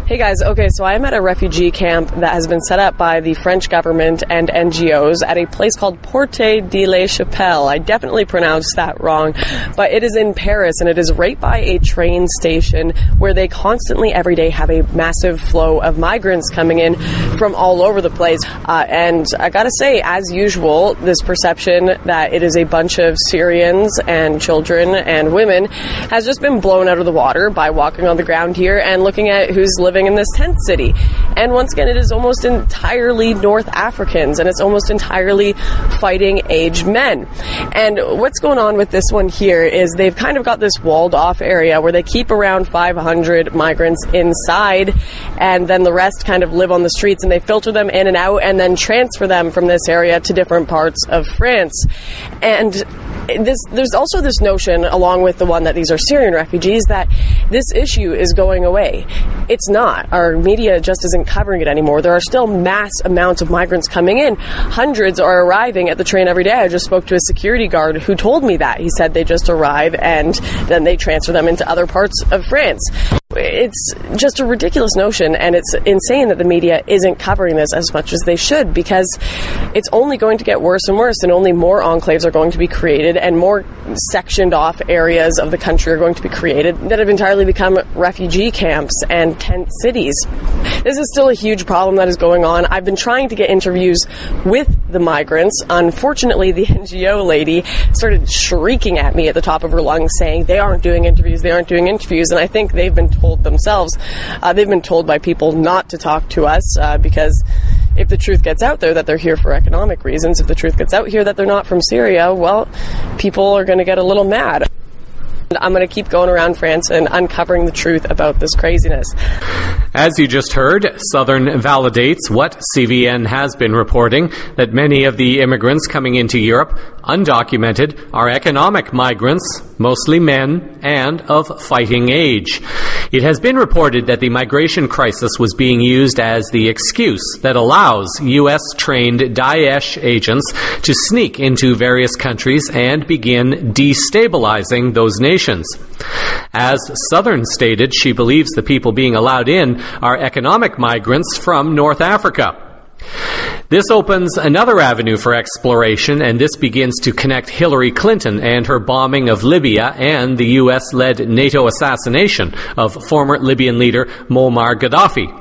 Hey guys, okay, so I'm at a refugee camp that has been set up by the French government and NGOs at a place called Porte de la Chapelle. I definitely pronounced that wrong, but it is in Paris and it is right by a train station where they constantly every day have a massive flow of migrants coming in from all over the place. And I gotta say, as usual, this perception that it is a bunch of Syrians and children and women has just been blown out of the water by walking on the ground here and looking at who's living in this tent city. And once again, it is almost entirely North Africans, and it's almost entirely fighting-age men. And what's going on with this one here is they've kind of got this walled-off area where they keep around 500 migrants inside, and then the rest kind of live on the streets, and they filter them in and out, and then transfer them from this area to different parts of France. And there's also this notion, along with the one that these are Syrian refugees, that this issue is going away. It's not. Our media just isn't covering it anymore. There are still mass amounts of migrants coming in. Hundreds are arriving at the train every day. I just spoke to a security guard who told me that. He said they just arrive and then they transfer them into other parts of France. It's just a ridiculous notion, and it's insane that the media isn't covering this as much as they should, because it's only going to get worse and worse, and only more enclaves are going to be created, and more sectioned off areas of the country are going to be created that have entirely become refugee camps and tent cities. This is still a huge problem that is going on. I've been trying to get interviews with the migrants. Unfortunately, the NGO lady started shrieking at me at the top of her lungs saying they aren't doing interviews, and I think they've been told themselves. They've been told by people not to talk to us because if the truth gets out there that they're here for economic reasons, if the truth gets out here that they're not from Syria, well, people are going to get a little mad. I'm going to keep going around France and uncovering the truth about this craziness. As you just heard, Southern validates what CVN has been reporting, that many of the immigrants coming into Europe, undocumented, are economic migrants, mostly men, and of fighting age. It has been reported that the migration crisis was being used as the excuse that allows U.S.-trained Daesh agents to sneak into various countries and begin destabilizing those nations. As Southern stated, she believes the people being allowed in are economic migrants from North Africa. This opens another avenue for exploration, and this begins to connect Hillary Clinton and her bombing of Libya and the U.S.-led NATO assassination of former Libyan leader Muammar Gaddafi.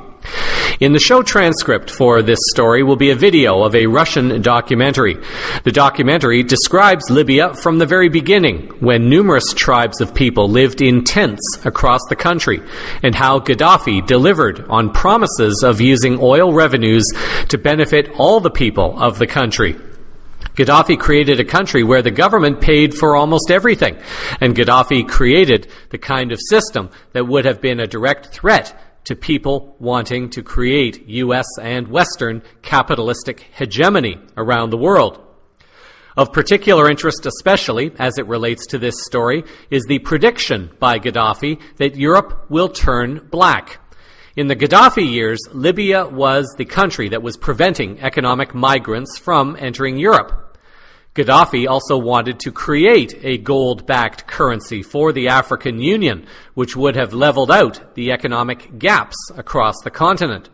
In the show transcript for this story will be a video of a Russian documentary. The documentary describes Libya from the very beginning, when numerous tribes of people lived in tents across the country, and how Gaddafi delivered on promises of using oil revenues to benefit all the people of the country. Gaddafi created a country where the government paid for almost everything, and Gaddafi created the kind of system that would have been a direct threat to people wanting to create U.S. and Western capitalistic hegemony around the world. Of particular interest, especially as it relates to this story, is the prediction by Gaddafi that Europe will turn black. In the Gaddafi years, Libya was the country that was preventing economic migrants from entering Europe. Gaddafi also wanted to create a gold-backed currency for the African Union, which would have leveled out the economic gaps across the continent.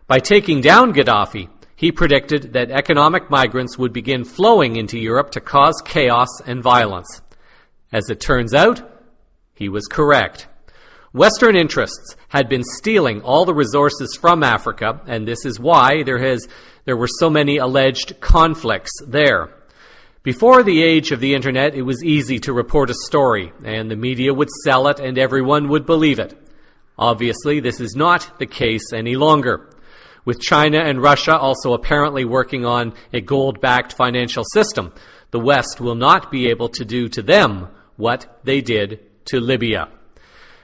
By taking down Gaddafi, he predicted that economic migrants would begin flowing into Europe to cause chaos and violence. As it turns out, he was correct. Western interests had been stealing all the resources from Africa, and this is why there were so many alleged conflicts there. Before the age of the internet, it was easy to report a story, and the media would sell it and everyone would believe it. Obviously, this is not the case any longer. With China and Russia also apparently working on a gold-backed financial system, the West will not be able to do to them what they did to Libya.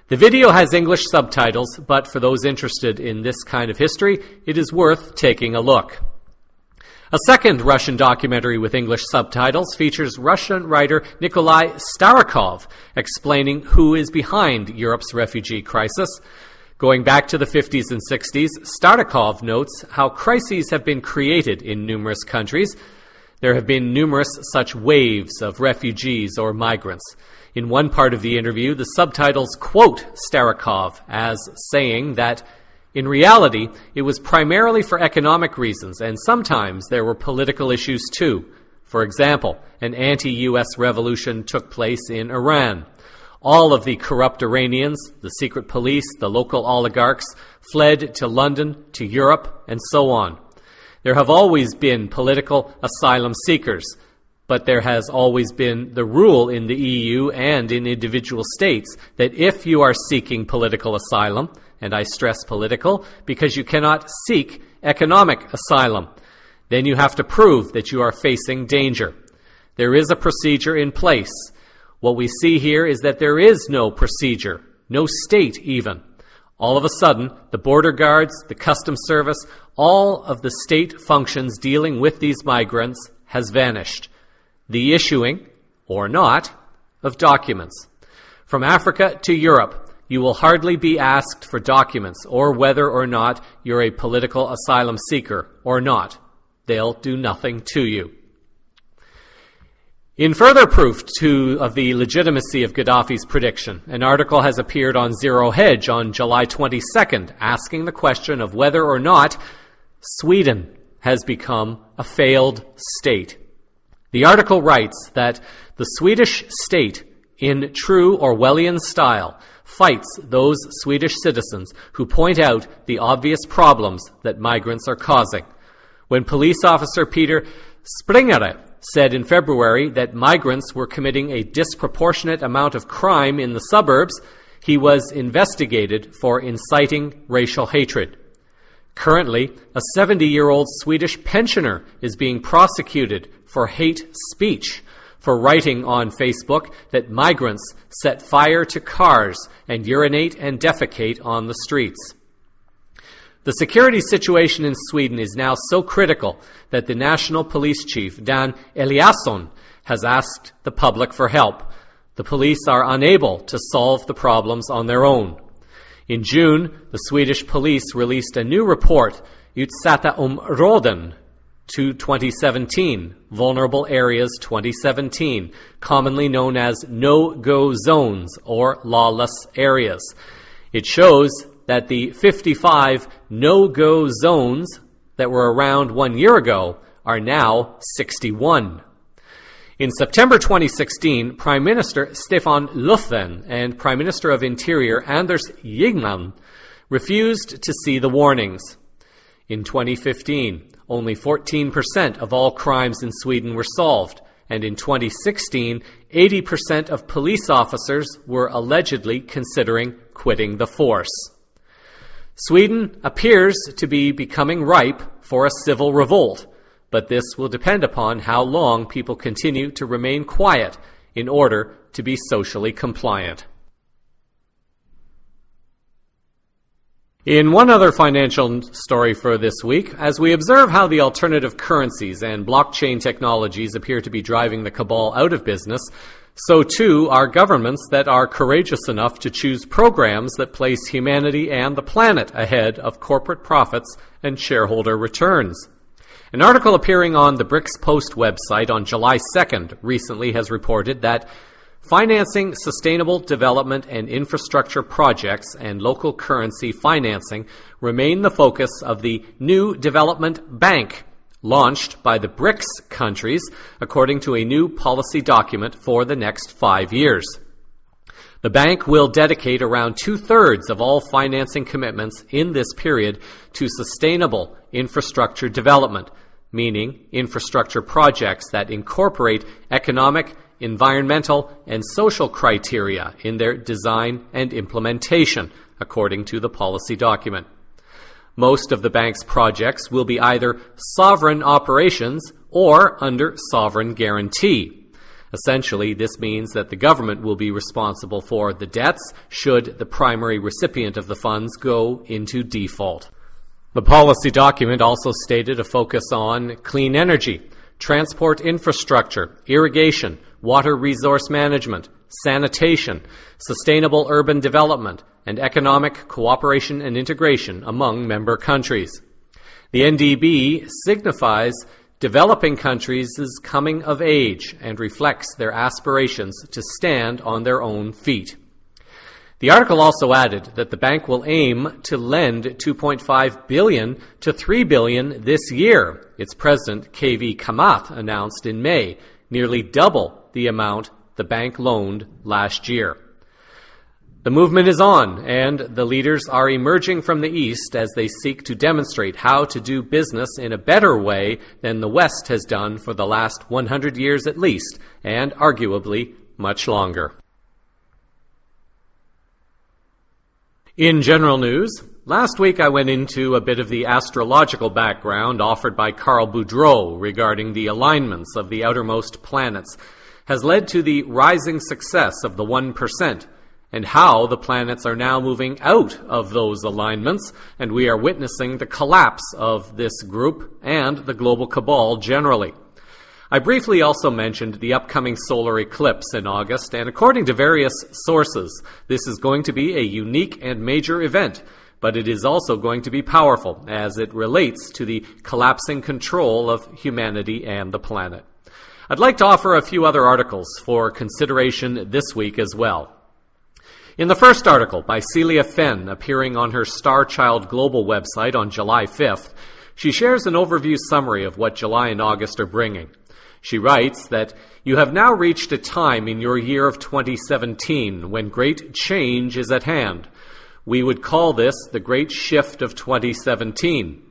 The video has English subtitles, but for those interested in this kind of history, it is worth taking a look. A second Russian documentary with English subtitles features Russian writer Nikolai Starakov explaining who is behind Europe's refugee crisis. Going back to the 50s and 60s, Starakov notes how crises have been created in numerous countries. There have been numerous such waves of refugees or migrants. In one part of the interview, the subtitles quote Starakov as saying that, in reality, it was primarily for economic reasons, and sometimes there were political issues too. For example, an anti-US revolution took place in Iran. All of the corrupt Iranians, the secret police, the local oligarchs, fled to London, to Europe, and so on. There have always been political asylum seekers, but there has always been the rule in the EU and in individual states that if you are seeking political asylum, and I stress political, because you cannot seek economic asylum, then you have to prove that you are facing danger. There is a procedure in place. What we see here is that there is no procedure, no state even. All of a sudden, the border guards, the customs service, all of the state functions dealing with these migrants has vanished. The issuing, or not, of documents. From Africa to Europe, you will hardly be asked for documents or whether or not you're a political asylum seeker or not. They'll do nothing to you. In further proof of the legitimacy of Gaddafi's prediction, an article has appeared on Zero Hedge on July 22nd asking the question of whether or not Sweden has become a failed state. The article writes that the Swedish state, in true Orwellian style, fights those Swedish citizens who point out the obvious problems that migrants are causing. When police officer Peter Springare said in February that migrants were committing a disproportionate amount of crime in the suburbs, he was investigated for inciting racial hatred. Currently, a 70-year-old Swedish pensioner is being prosecuted for hate speech for writing on Facebook that migrants set fire to cars and urinate and defecate on the streets. The security situation in Sweden is now so critical that the national police chief, Dan Eliasson, has asked the public for help. The police are unable to solve the problems on their own. In June, the Swedish police released a new report, Utsatta områden, to 2017, Vulnerable Areas 2017, commonly known as no-go zones or lawless areas. It shows that the 55 no-go zones that were around 1 year ago are now 61. In September 2016, Prime Minister Stefan Löfven and Prime Minister of Interior Anders Ygeman refused to see the warnings. In 2015, only 14% of all crimes in Sweden were solved, and in 2016, 80% of police officers were allegedly considering quitting the force. Sweden appears to be becoming ripe for a civil revolt, but this will depend upon how long people continue to remain quiet in order to be socially compliant. In one other financial story for this week, as we observe how the alternative currencies and blockchain technologies appear to be driving the cabal out of business, so too are governments that are courageous enough to choose programs that place humanity and the planet ahead of corporate profits and shareholder returns. An article appearing on the BRICS Post website on July 2nd recently has reported that financing sustainable development and infrastructure projects and local currency financing remain the focus of the new development bank launched by the BRICS countries, according to a new policy document for the next 5 years. The bank will dedicate around 2/3 of all financing commitments in this period to sustainable infrastructure development, meaning infrastructure projects that incorporate economic, environmental, and social criteria in their design and implementation, according to the policy document. Most of the bank's projects will be either sovereign operations or under sovereign guarantee. Essentially, this means that the government will be responsible for the debts should the primary recipient of the funds go into default. The policy document also stated a focus on clean energy, transport infrastructure, irrigation, water resource management, sanitation, sustainable urban development, and economic cooperation and integration among member countries. The NDB signifies developing countries' coming of age and reflects their aspirations to stand on their own feet. The article also added that the bank will aim to lend $2.5 billion to $3 billion this year, its president, KV Kamath, announced in May, nearly double the amount the bank loaned last year. The movement is on, and the leaders are emerging from the East as they seek to demonstrate how to do business in a better way than the West has done for the last 100 years at least, and arguably much longer. In general news, last week I went into a bit of the astrological background offered by Carl Boudreau regarding the alignments of the outermost planets has led to the rising success of the 1%, and how the planets are now moving out of those alignments, and we are witnessing the collapse of this group and the global cabal generally. I briefly also mentioned the upcoming solar eclipse in August, and according to various sources, this is going to be a unique and major event, but it is also going to be powerful as it relates to the collapsing control of humanity and the planet. I'd like to offer a few other articles for consideration this week as well. In the first article by Celia Fenn, appearing on her Star Child Global website on July 5th, she shares an overview summary of what July and August are bringing. She writes that you have now reached a time in your year of 2017 when great change is at hand. We would call this the Great Shift of 2017.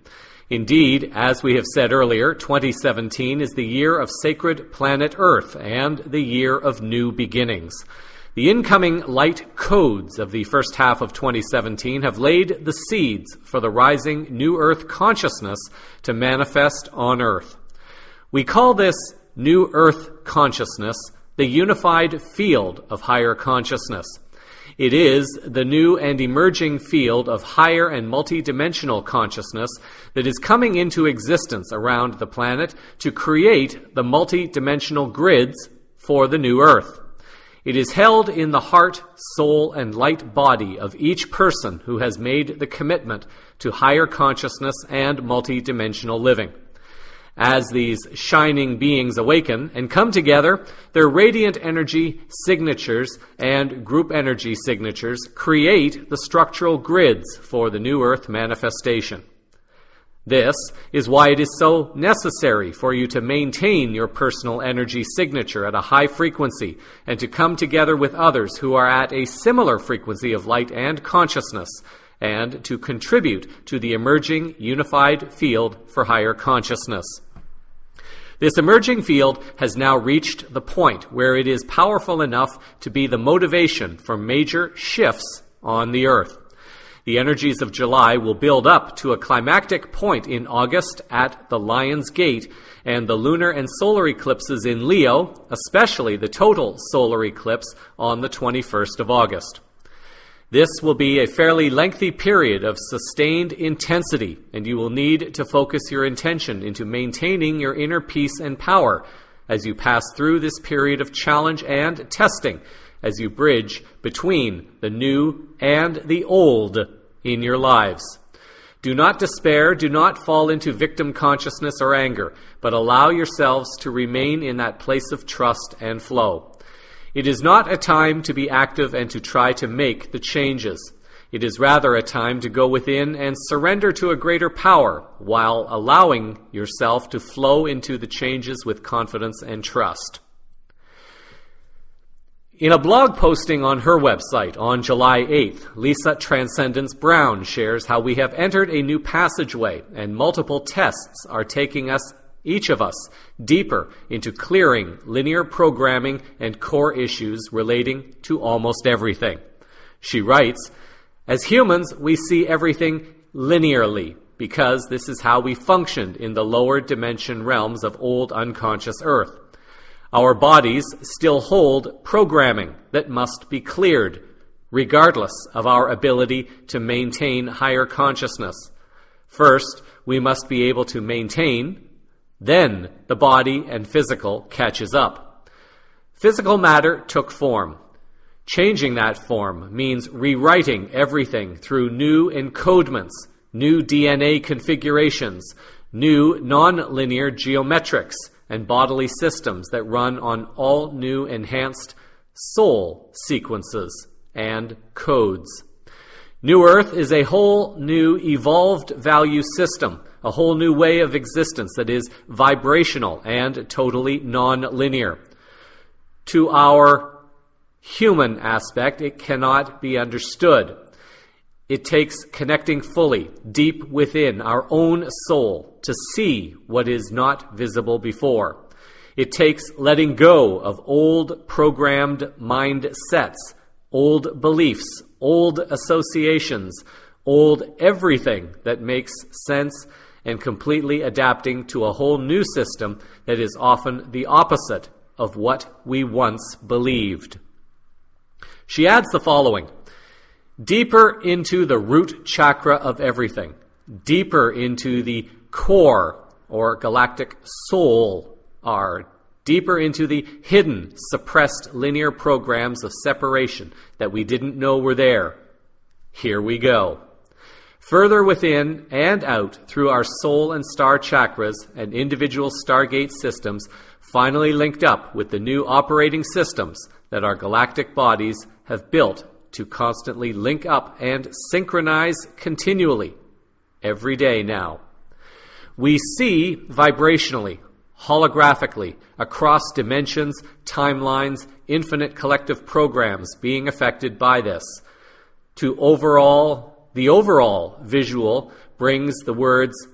Indeed, as we have said earlier, 2017 is the year of sacred planet Earth and the year of new beginnings. The incoming light codes of the first half of 2017 have laid the seeds for the rising new Earth consciousness to manifest on Earth. We call this new Earth consciousness the unified field of higher consciousness. It is the new and emerging field of higher and multidimensional consciousness that is coming into existence around the planet to create the multidimensional grids for the new Earth. It is held in the heart, soul, and light body of each person who has made the commitment to higher consciousness and multidimensional living. As these shining beings awaken and come together, their radiant energy signatures and group energy signatures create the structural grids for the new Earth manifestation. This is why it is so necessary for you to maintain your personal energy signature at a high frequency and to come together with others who are at a similar frequency of light and consciousness, and to contribute to the emerging unified field for higher consciousness. This emerging field has now reached the point where it is powerful enough to be the motivation for major shifts on the Earth. The energies of July will build up to a climactic point in August at the Lion's Gate, and the lunar and solar eclipses in Leo, especially the total solar eclipse on the 21st of August. This will be a fairly lengthy period of sustained intensity, and you will need to focus your intention into maintaining your inner peace and power as you pass through this period of challenge and testing, as you bridge between the new and the old in your lives. Do not despair, do not fall into victim consciousness or anger, but allow yourselves to remain in that place of trust and flow. It is not a time to be active and to try to make the changes. It is rather a time to go within and surrender to a greater power while allowing yourself to flow into the changes with confidence and trust. In a blog posting on her website on July 8th, Lisa Transcendence Brown shares how we have entered a new passageway and multiple tests are taking us, each of us, deeper into clearing linear programming and core issues relating to almost everything. She writes, "As humans, we see everything linearly because this is how we functioned in the lower dimension realms of old unconscious Earth. Our bodies still hold programming that must be cleared, regardless of our ability to maintain higher consciousness. First, we must be able to maintain, then the body and physical catches up. Physical matter took form. Changing that form means rewriting everything through new encodements, new DNA configurations, new non-linear geometrics, and bodily systems that run on all new enhanced soul sequences and codes. New Earth is a whole new evolved value system, a whole new way of existence that is vibrational and totally non-linear. To our human aspect, it cannot be understood. It takes connecting fully, deep within our own soul, to see what is not visible before. It takes letting go of old programmed mindsets, old beliefs, old associations, old everything that makes sense, and completely adapting to a whole new system that is often the opposite of what we once believed." She adds the following: "Deeper into the root chakra of everything, deeper into the core or galactic soul are, deeper into the hidden, suppressed linear programs of separation that we didn't know were there. Here we go. Further within and out through our soul and star chakras and individual stargate systems, finally linked up with the new operating systems that our galactic bodies have built to constantly link up and synchronize continually, every day now. We see vibrationally, holographically, across dimensions, timelines, infinite collective programs being affected by this. The overall visual brings the words,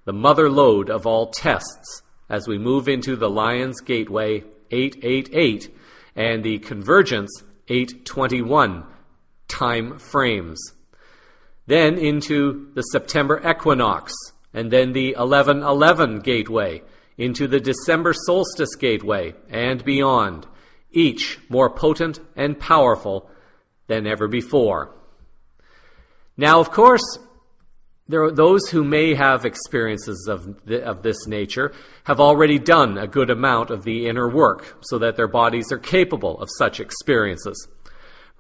the mother lode of all tests, as we move into the Lion's Gateway 888 and the Convergence 821 time frames. Then into the September equinox, and then the 1111 gateway, into the December solstice gateway, and beyond, each more potent and powerful than ever before. Now, of course, there are those who may have experiences of this nature have already done a good amount of the inner work so that their bodies are capable of such experiences.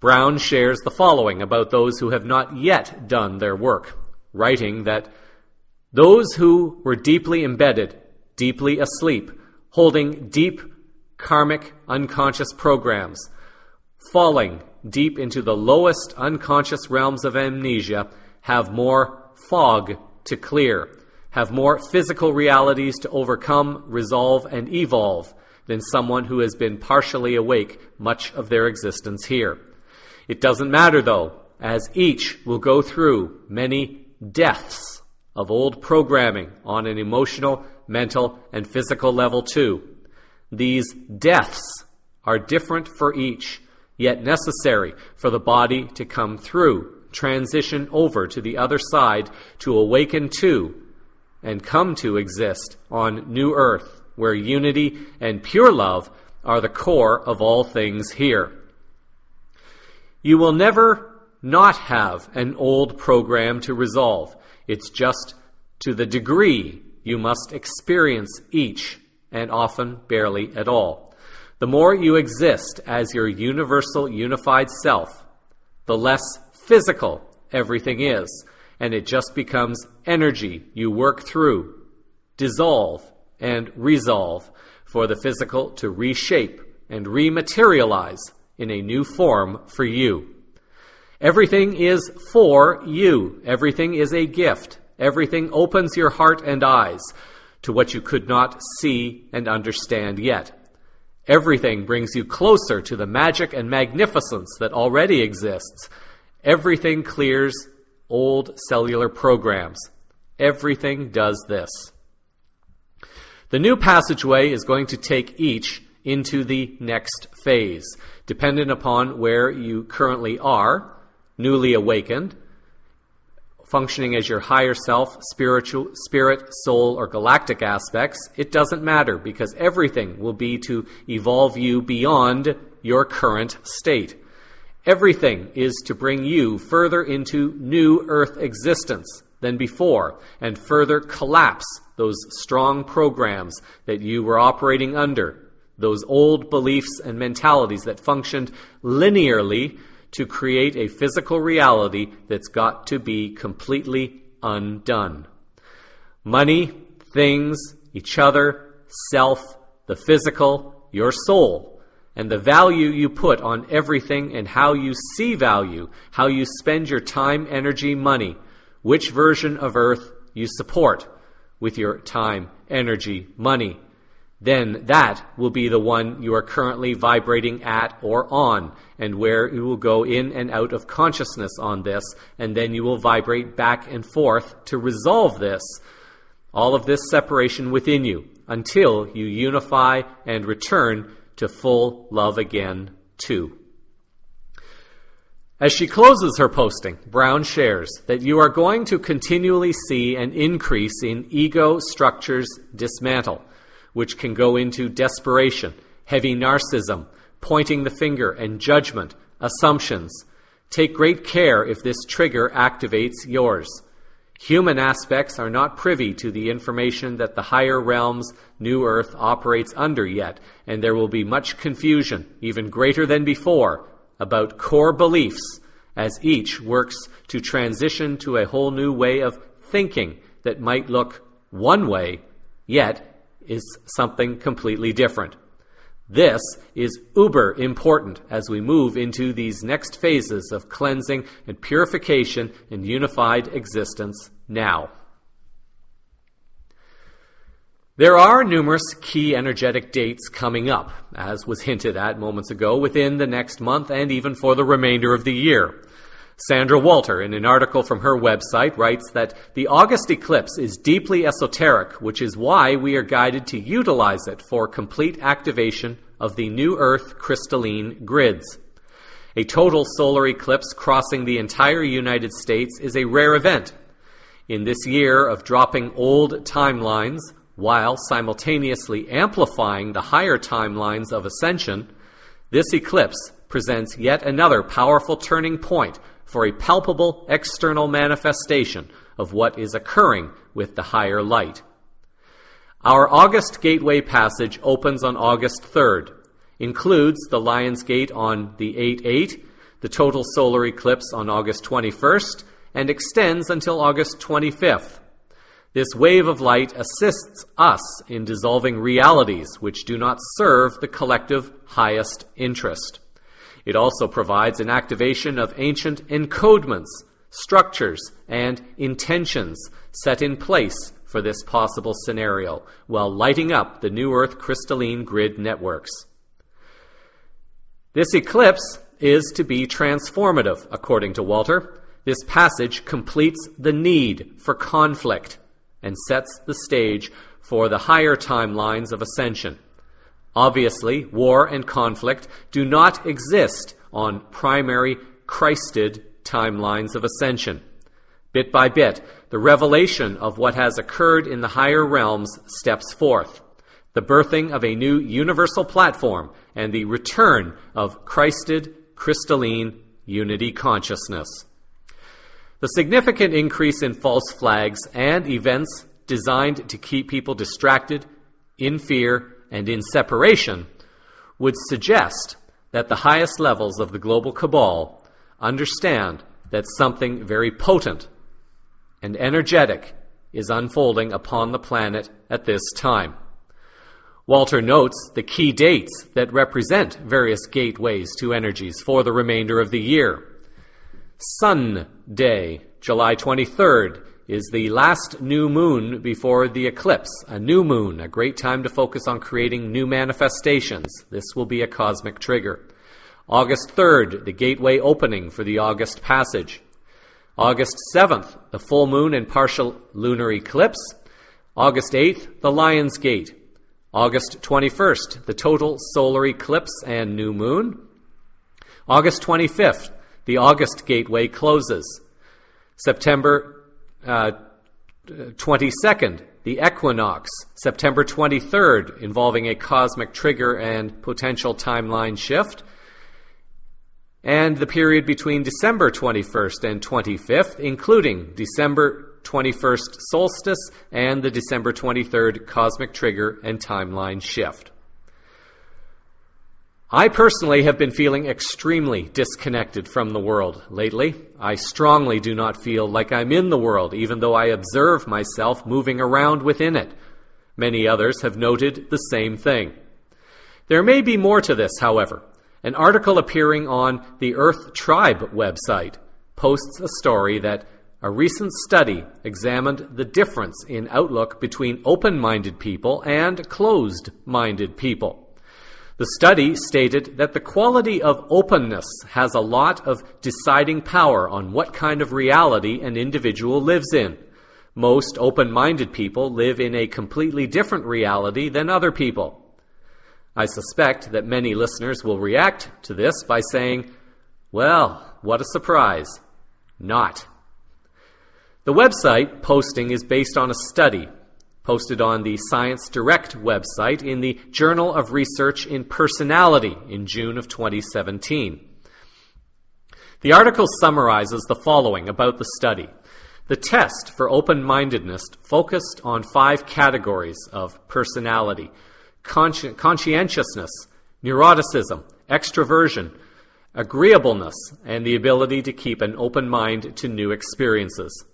Brown shares the following about those who have not yet done their work, writing that those who were deeply embedded, deeply asleep, holding deep karmic unconscious programs, falling deep into the lowest unconscious realms of amnesia, have more fog to clear, have more physical realities to overcome, resolve, and evolve than someone who has been partially awake much of their existence here. It doesn't matter, though, as each will go through many deaths of old programming on an emotional, mental, and physical level too. These deaths are different for each, yet necessary for the body to come through, transition over to the other side, to awaken to and come to exist on New Earth, where unity and pure love are the core of all things here. You will never not have an old program to resolve. It's just to the degree you must experience each, and often barely at all. The more you exist as your universal unified self, the less physical everything is, and it just becomes energy you work through, dissolve, and resolve for the physical to reshape and rematerialize in a new form for you. Everything is for you. Everything is a gift. Everything opens your heart and eyes to what you could not see and understand yet. Everything brings you closer to the magic and magnificence that already exists. Everything clears old cellular programs. Everything does this. The new passageway is going to take each into the next phase, dependent upon where you currently are, newly awakened, functioning as your higher self, spirit, soul, or galactic aspects. It doesn't matter, because everything will be to evolve you beyond your current state. Everything is to bring you further into new Earth existence than before, and further collapse those strong programs that you were operating under, those old beliefs and mentalities that functioned linearly to create a physical reality that's got to be completely undone. Money, things, each other, self, the physical, your soul, and the value you put on everything and how you see value, how you spend your time, energy, money, which version of Earth you support with your time, energy, money, then that will be the one you are currently vibrating at or on, and where you will go in and out of consciousness on this, and then you will vibrate back and forth to resolve this, all of this separation within you, until you unify and return to full love again, too. As she closes her posting, Brown shares that you are going to continually see an increase in ego structures dismantle, which can go into desperation, heavy narcissism, pointing the finger and judgment, assumptions. Take great care if this trigger activates yours. Human aspects are not privy to the information that the higher realms, New Earth, operates under yet, and there will be much confusion, even greater than before, about core beliefs as each works to transition to a whole new way of thinking that might look one way, yet is something completely different. This is uber important as we move into these next phases of cleansing and purification and unified existence now. There are numerous key energetic dates coming up, as was hinted at moments ago, within the next month and even for the remainder of the year. Sandra Walter, in an article from her website, writes that the August eclipse is deeply esoteric, which is why we are guided to utilize it for complete activation of the New Earth crystalline grids. A total solar eclipse crossing the entire United States is a rare event. In this year of dropping old timelines, while simultaneously amplifying the higher timelines of ascension, this eclipse presents yet another powerful turning point for a palpable external manifestation of what is occurring with the higher light. Our August Gateway Passage opens on August 3rd, includes the Lion's Gate on the 8/8, the total solar eclipse on August 21st, and extends until August 25th. This wave of light assists us in dissolving realities which do not serve the collective highest interest. It also provides an activation of ancient encodements, structures, and intentions set in place for this possible scenario, while lighting up the New Earth crystalline grid networks. This eclipse is to be transformative, according to Walter. This passage completes the need for conflict and sets the stage for the higher timelines of ascension. Obviously, war and conflict do not exist on primary Christed timelines of ascension. Bit by bit, the revelation of what has occurred in the higher realms steps forth. The birthing of a new universal platform and the return of Christed, crystalline unity consciousness. The significant increase in false flags and events designed to keep people distracted, in fear, and in separation would suggest that the highest levels of the global cabal understand that something very potent and energetic is unfolding upon the planet at this time. Walter notes the key dates that represent various gateways to energies for the remainder of the year. Sun Day, July 23rd, is the last new moon before the eclipse. A new moon, a great time to focus on creating new manifestations. This will be a cosmic trigger. August 3rd, the gateway opening for the August passage. August 7th, the full moon and partial lunar eclipse. August 8th, the Lion's Gate. August 21st, the total solar eclipse and new moon. August 25th, the August gateway closes. September 22nd, the equinox. September 23rd, involving a cosmic trigger and potential timeline shift. And the period between December 21st and 25th, including December 21st solstice and the December 23rd cosmic trigger and timeline shift. I personally have been feeling extremely disconnected from the world lately. I strongly do not feel like I'm in the world, even though I observe myself moving around within it. Many others have noted the same thing. There may be more to this, however. An article appearing on the Earth Tribe website posts a story that a recent study examined the difference in outlook between open-minded people and closed-minded people. The study stated that the quality of openness has a lot of deciding power on what kind of reality an individual lives in. Most open-minded people live in a completely different reality than other people. I suspect that many listeners will react to this by saying, well, what a surprise. Not. The website posting is based on a study posted on the Science Direct website in the Journal of Research in Personality in June of 2017. The article summarizes the following about the study. The test for open-mindedness focused on 5 categories of personality: conscientiousness, neuroticism, extroversion, agreeableness, and the ability to keep an open mind to new experiences.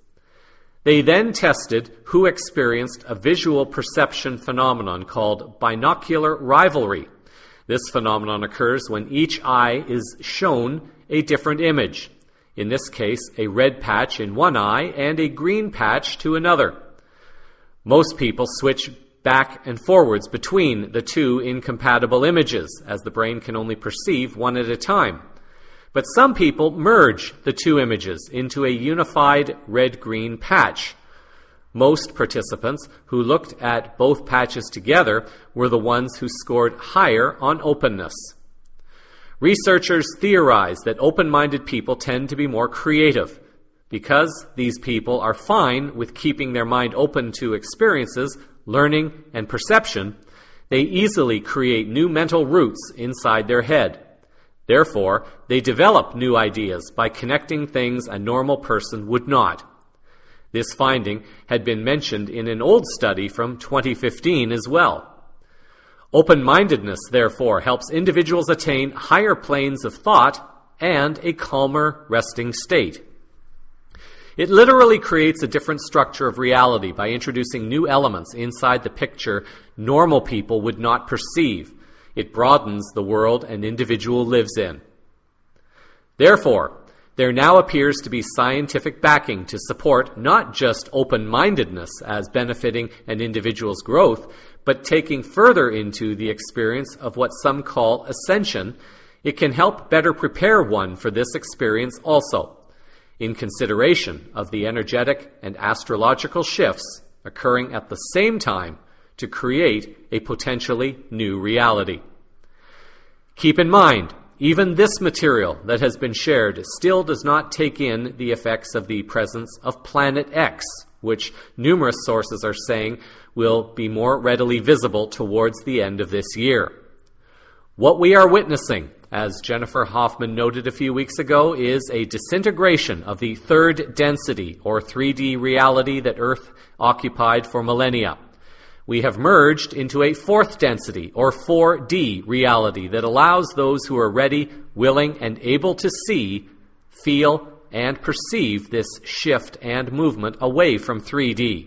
They then tested who experienced a visual perception phenomenon called binocular rivalry. This phenomenon occurs when each eye is shown a different image. In this case, a red patch in one eye and a green patch to another. Most people switch back and forwards between the two incompatible images, as the brain can only perceive one at a time. But some people merge the two images into a unified red-green patch. Most participants who looked at both patches together were the ones who scored higher on openness. Researchers theorize that open-minded people tend to be more creative. Because these people are fine with keeping their mind open to experiences, learning, and perception, they easily create new mental routes inside their head. Therefore, they develop new ideas by connecting things a normal person would not. This finding had been mentioned in an old study from 2015 as well. Open-mindedness, therefore, helps individuals attain higher planes of thought and a calmer, resting state. It literally creates a different structure of reality by introducing new elements inside the picture normal people would not perceive. It broadens the world an individual lives in. Therefore, there now appears to be scientific backing to support not just open-mindedness as benefiting an individual's growth, but taking further into the experience of what some call ascension, it can help better prepare one for this experience also, in consideration of the energetic and astrological shifts occurring at the same time to create a potentially new reality. Keep in mind, even this material that has been shared still does not take in the effects of the presence of Planet X, which numerous sources are saying will be more readily visible towards the end of this year. What we are witnessing as Jennifer Hoffman noted a few weeks ago, is a disintegration of the third density, or 3D reality that Earth occupied for millennia. We have merged into a fourth density, or 4D reality, that allows those who are ready, willing, and able to see, feel, and perceive this shift and movement away from 3D.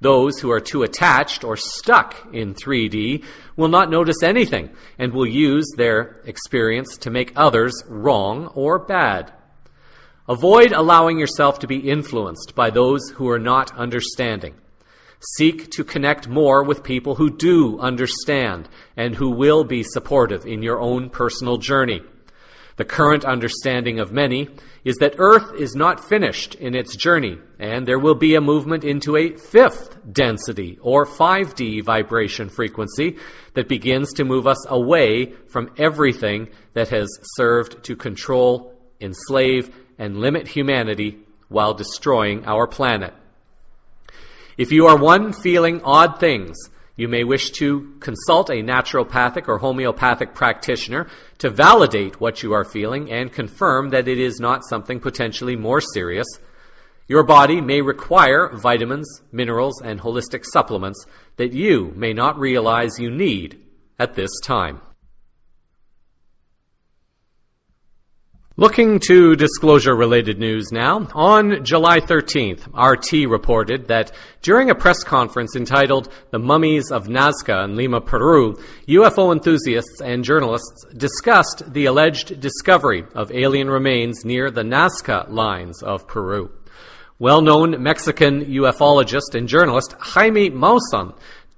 Those who are too attached or stuck in 3D will not notice anything and will use their experience to make others wrong or bad. Avoid allowing yourself to be influenced by those who are not understanding. Seek to connect more with people who do understand and who will be supportive in your own personal journey. The current understanding of many is that Earth is not finished in its journey, and there will be a movement into a fifth density, or 5D vibration frequency, that begins to move us away from everything that has served to control, enslave, and limit humanity while destroying our planet. If you are one feeling odd things, you may wish to consult a naturopathic or homeopathic practitioner to validate what you are feeling and confirm that it is not something potentially more serious. Your body may require vitamins, minerals, and holistic supplements that you may not realize you need at this time. Looking to disclosure-related news now, on July 13th, RT reported that during a press conference entitled The Mummies of Nazca in Lima, Peru, UFO enthusiasts and journalists discussed the alleged discovery of alien remains near the Nazca lines of Peru. Well-known Mexican ufologist and journalist Jaime Maussan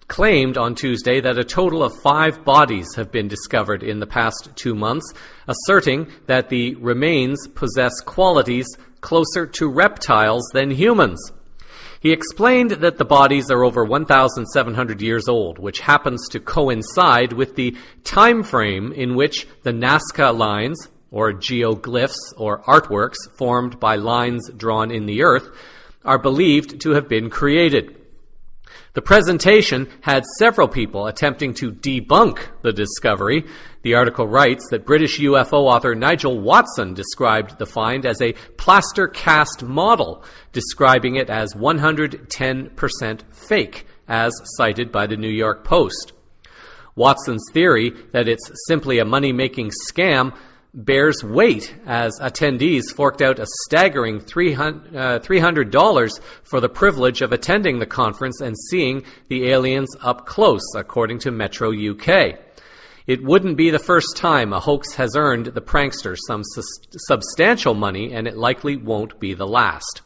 claimed on Tuesday that a total of 5 bodies have been discovered in the past 2 months, asserting that the remains possess qualities closer to reptiles than humans. He explained that the bodies are over 1,700 years old, which happens to coincide with the time frame in which the Nazca lines, or geoglyphs or artworks formed by lines drawn in the earth, are believed to have been created. The presentation had several people attempting to debunk the discovery. The article writes that British UFO author Nigel Watson described the find as a plaster cast model, describing it as 110% fake, as cited by the New York Post. Watson's theory that it's simply a money-making scam bears weight as attendees forked out a staggering $300 for the privilege of attending the conference and seeing the aliens up close, according to Metro UK. It wouldn't be the first time a hoax has earned the prankster some substantial money, and it likely won't be the last.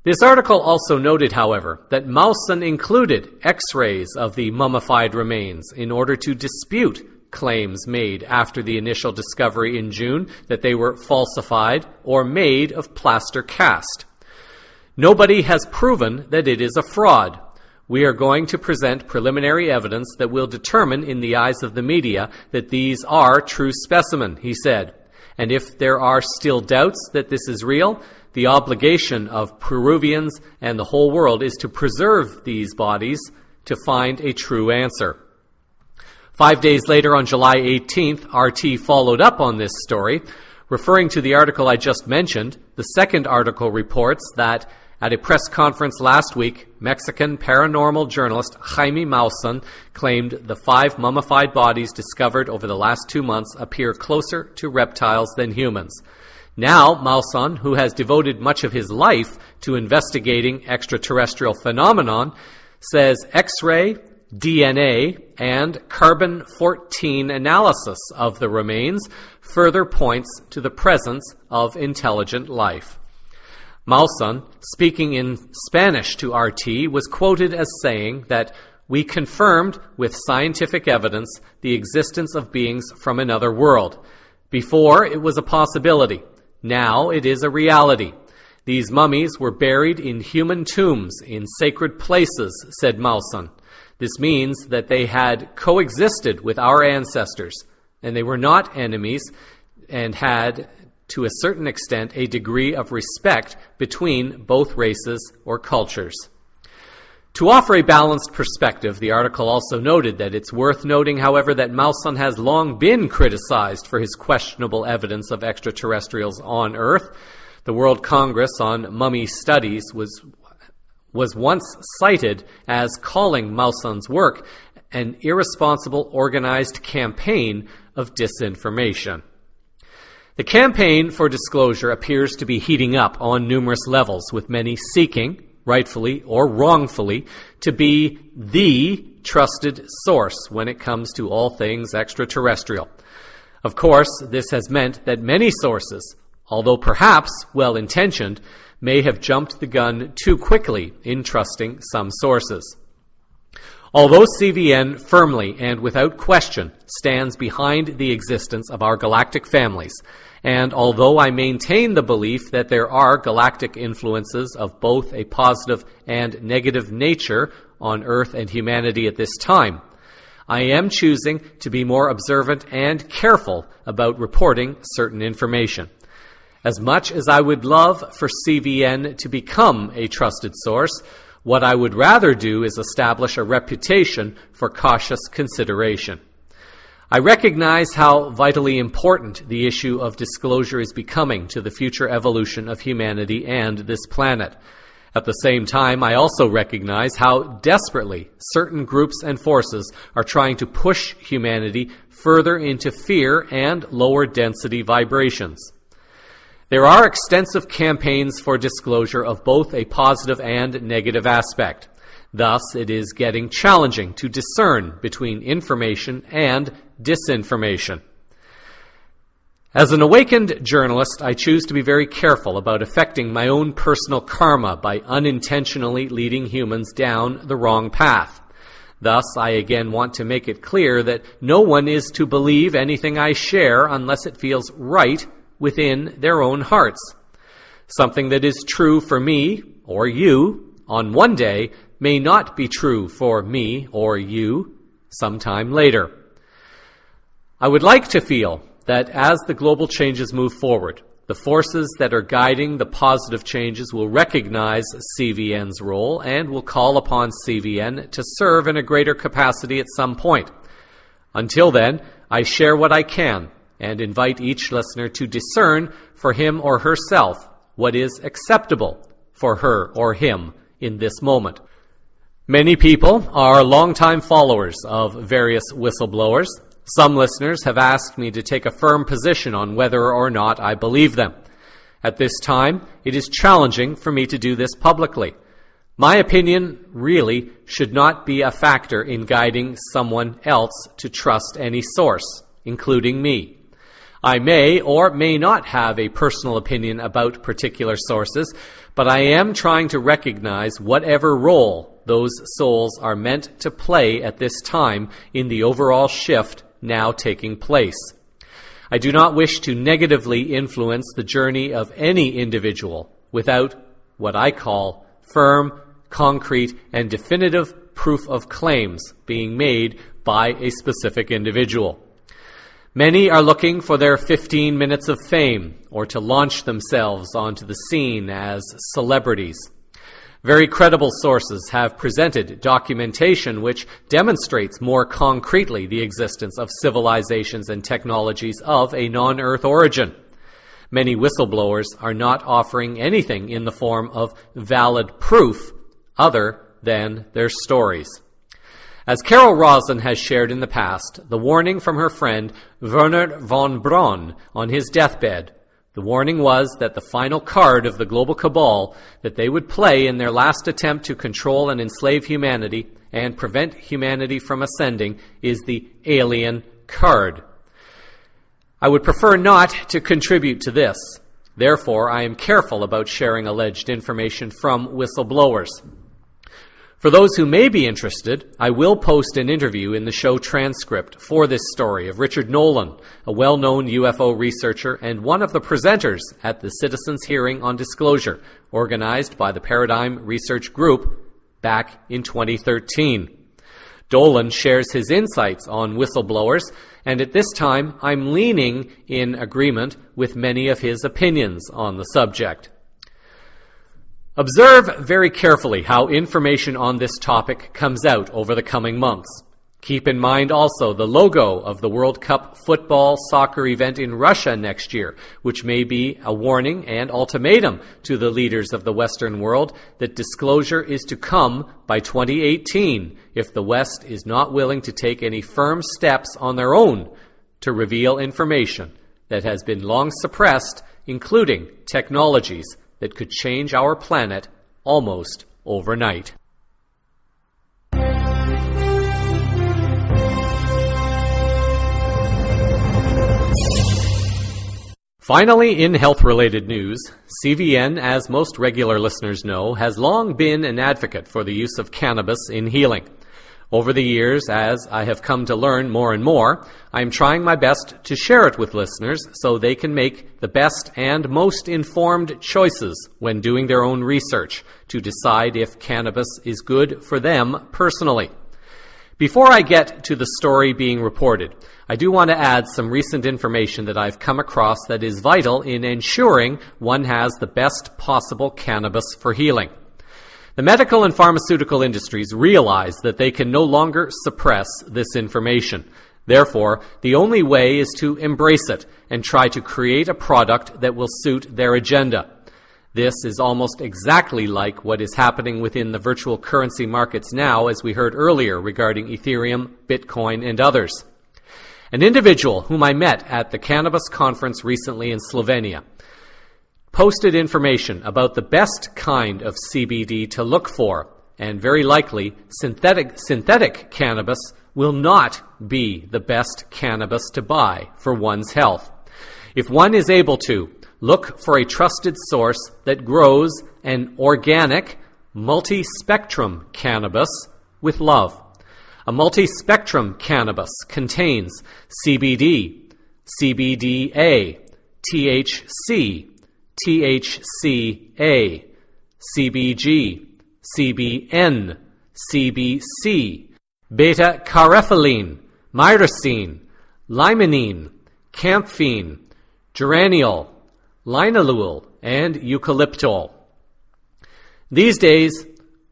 This article also noted, however, that Maussan included X-rays of the mummified remains in order to dispute claims made after the initial discovery in June that they were falsified or made of plaster cast. Nobody has proven that it is a fraud. We are going to present preliminary evidence that will determine in the eyes of the media that these are true specimens, he said. And if there are still doubts that this is real, the obligation of Peruvians and the whole world is to preserve these bodies to find a true answer. 5 days later, on July 18th, RT followed up on this story. Referring to the article I just mentioned, the second article reports that at a press conference last week, Mexican paranormal journalist Jaime Maussan claimed the 5 mummified bodies discovered over the last 2 months appear closer to reptiles than humans. Now, Maussan, who has devoted much of his life to investigating extraterrestrial phenomenon, says X-ray, DNA, and carbon-14 analysis of the remains further points to the presence of intelligent life. Maussan, speaking in Spanish to RT, was quoted as saying that we confirmed with scientific evidence the existence of beings from another world. Before, it was a possibility. Now it is a reality. These mummies were buried in human tombs in sacred places, said Maussan. This means that they had coexisted with our ancestors, and they were not enemies and had, to a certain extent, a degree of respect between both races or cultures. To offer a balanced perspective, the article also noted that it's worth noting, however, that Maussan has long been criticized for his questionable evidence of extraterrestrials on Earth. The World Congress on Mummy Studies was once cited as calling Maussan's work an irresponsible, organized campaign of disinformation. The campaign for disclosure appears to be heating up on numerous levels, with many seeking, rightfully or wrongfully, to be the trusted source when it comes to all things extraterrestrial. Of course, this has meant that many sources, although perhaps well-intentioned, may have jumped the gun too quickly in trusting some sources. Although CVN firmly and without question stands behind the existence of our galactic families, and although I maintain the belief that there are galactic influences of both a positive and negative nature on Earth and humanity at this time, I am choosing to be more observant and careful about reporting certain information. As much as I would love for CVN to become a trusted source, what I would rather do is establish a reputation for cautious consideration. I recognize how vitally important the issue of disclosure is becoming to the future evolution of humanity and this planet. At the same time, I also recognize how desperately certain groups and forces are trying to push humanity further into fear and lower density vibrations. There are extensive campaigns for disclosure of both a positive and negative aspect. Thus, it is getting challenging to discern between information and disinformation. As an awakened journalist, I choose to be very careful about affecting my own personal karma by unintentionally leading humans down the wrong path. Thus, I again want to make it clear that no one is to believe anything I share unless it feels right within their own hearts. Something that is true for me or you on one day may not be true for me or you sometime later. I would like to feel that as the global changes move forward, the forces that are guiding the positive changes will recognize CVN's role and will call upon CVN to serve in a greater capacity at some point. Until then, I share what I can and invite each listener to discern for him or herself what is acceptable for her or him in this moment. Many people are longtime followers of various whistleblowers. Some listeners have asked me to take a firm position on whether or not I believe them. At this time, it is challenging for me to do this publicly. My opinion really should not be a factor in guiding someone else to trust any source, including me. I may or may not have a personal opinion about particular sources, but I am trying to recognize whatever role those souls are meant to play at this time in the overall shift now taking place. I do not wish to negatively influence the journey of any individual without what I call firm, concrete, and definitive proof of claims being made by a specific individual. Many are looking for their 15 minutes of fame or to launch themselves onto the scene as celebrities. Very credible sources have presented documentation which demonstrates more concretely the existence of civilizations and technologies of a non-Earth origin. Many whistleblowers are not offering anything in the form of valid proof other than their stories. As Carol Rosin has shared in the past, the warning from her friend Werner von Braun on his deathbed, the warning was that the final card of the global cabal that they would play in their last attempt to control and enslave humanity and prevent humanity from ascending is the alien card. I would prefer not to contribute to this. Therefore, I am careful about sharing alleged information from whistleblowers. For those who may be interested, I will post an interview in the show transcript for this story of Richard Nolan, a well-known UFO researcher and one of the presenters at the Citizens' Hearing on Disclosure, organized by the Paradigm Research Group back in 2013. Dolan shares his insights on whistleblowers, and at this time I'm leaning in agreement with many of his opinions on the subject. Observe very carefully how information on this topic comes out over the coming months. Keep in mind also the logo of the World Cup football soccer event in Russia next year, which may be a warning and ultimatum to the leaders of the Western world that disclosure is to come by 2018 if the West is not willing to take any firm steps on their own to reveal information that has been long suppressed, including technologies that could change our planet almost overnight. Finally, in health-related news, CVN, as most regular listeners know, has long been an advocate for the use of cannabis in healing. Over the years, as I have come to learn more and more, I am trying my best to share it with listeners so they can make the best and most informed choices when doing their own research to decide if cannabis is good for them personally. Before I get to the story being reported, I do want to add some recent information that I've come across that is vital in ensuring one has the best possible cannabis for healing. The medical and pharmaceutical industries realize that they can no longer suppress this information. Therefore, the only way is to embrace it and try to create a product that will suit their agenda. This is almost exactly like what is happening within the virtual currency markets now, as we heard earlier regarding Aetherium, Bitcoin, and others. An individual whom I met at the cannabis conference recently in Slovenia posted information about the best kind of CBD to look for, and very likely synthetic cannabis will not be the best cannabis to buy for one's health. If one is able to, look for a trusted source that grows an organic, multi-spectrum cannabis with love. A multi-spectrum cannabis contains CBD, CBDA, THC, THCA, CBG, CBN, CBC, beta-carotene, myrcene, limonene, campheine, geraniol, linalool, and eucalyptol. These days,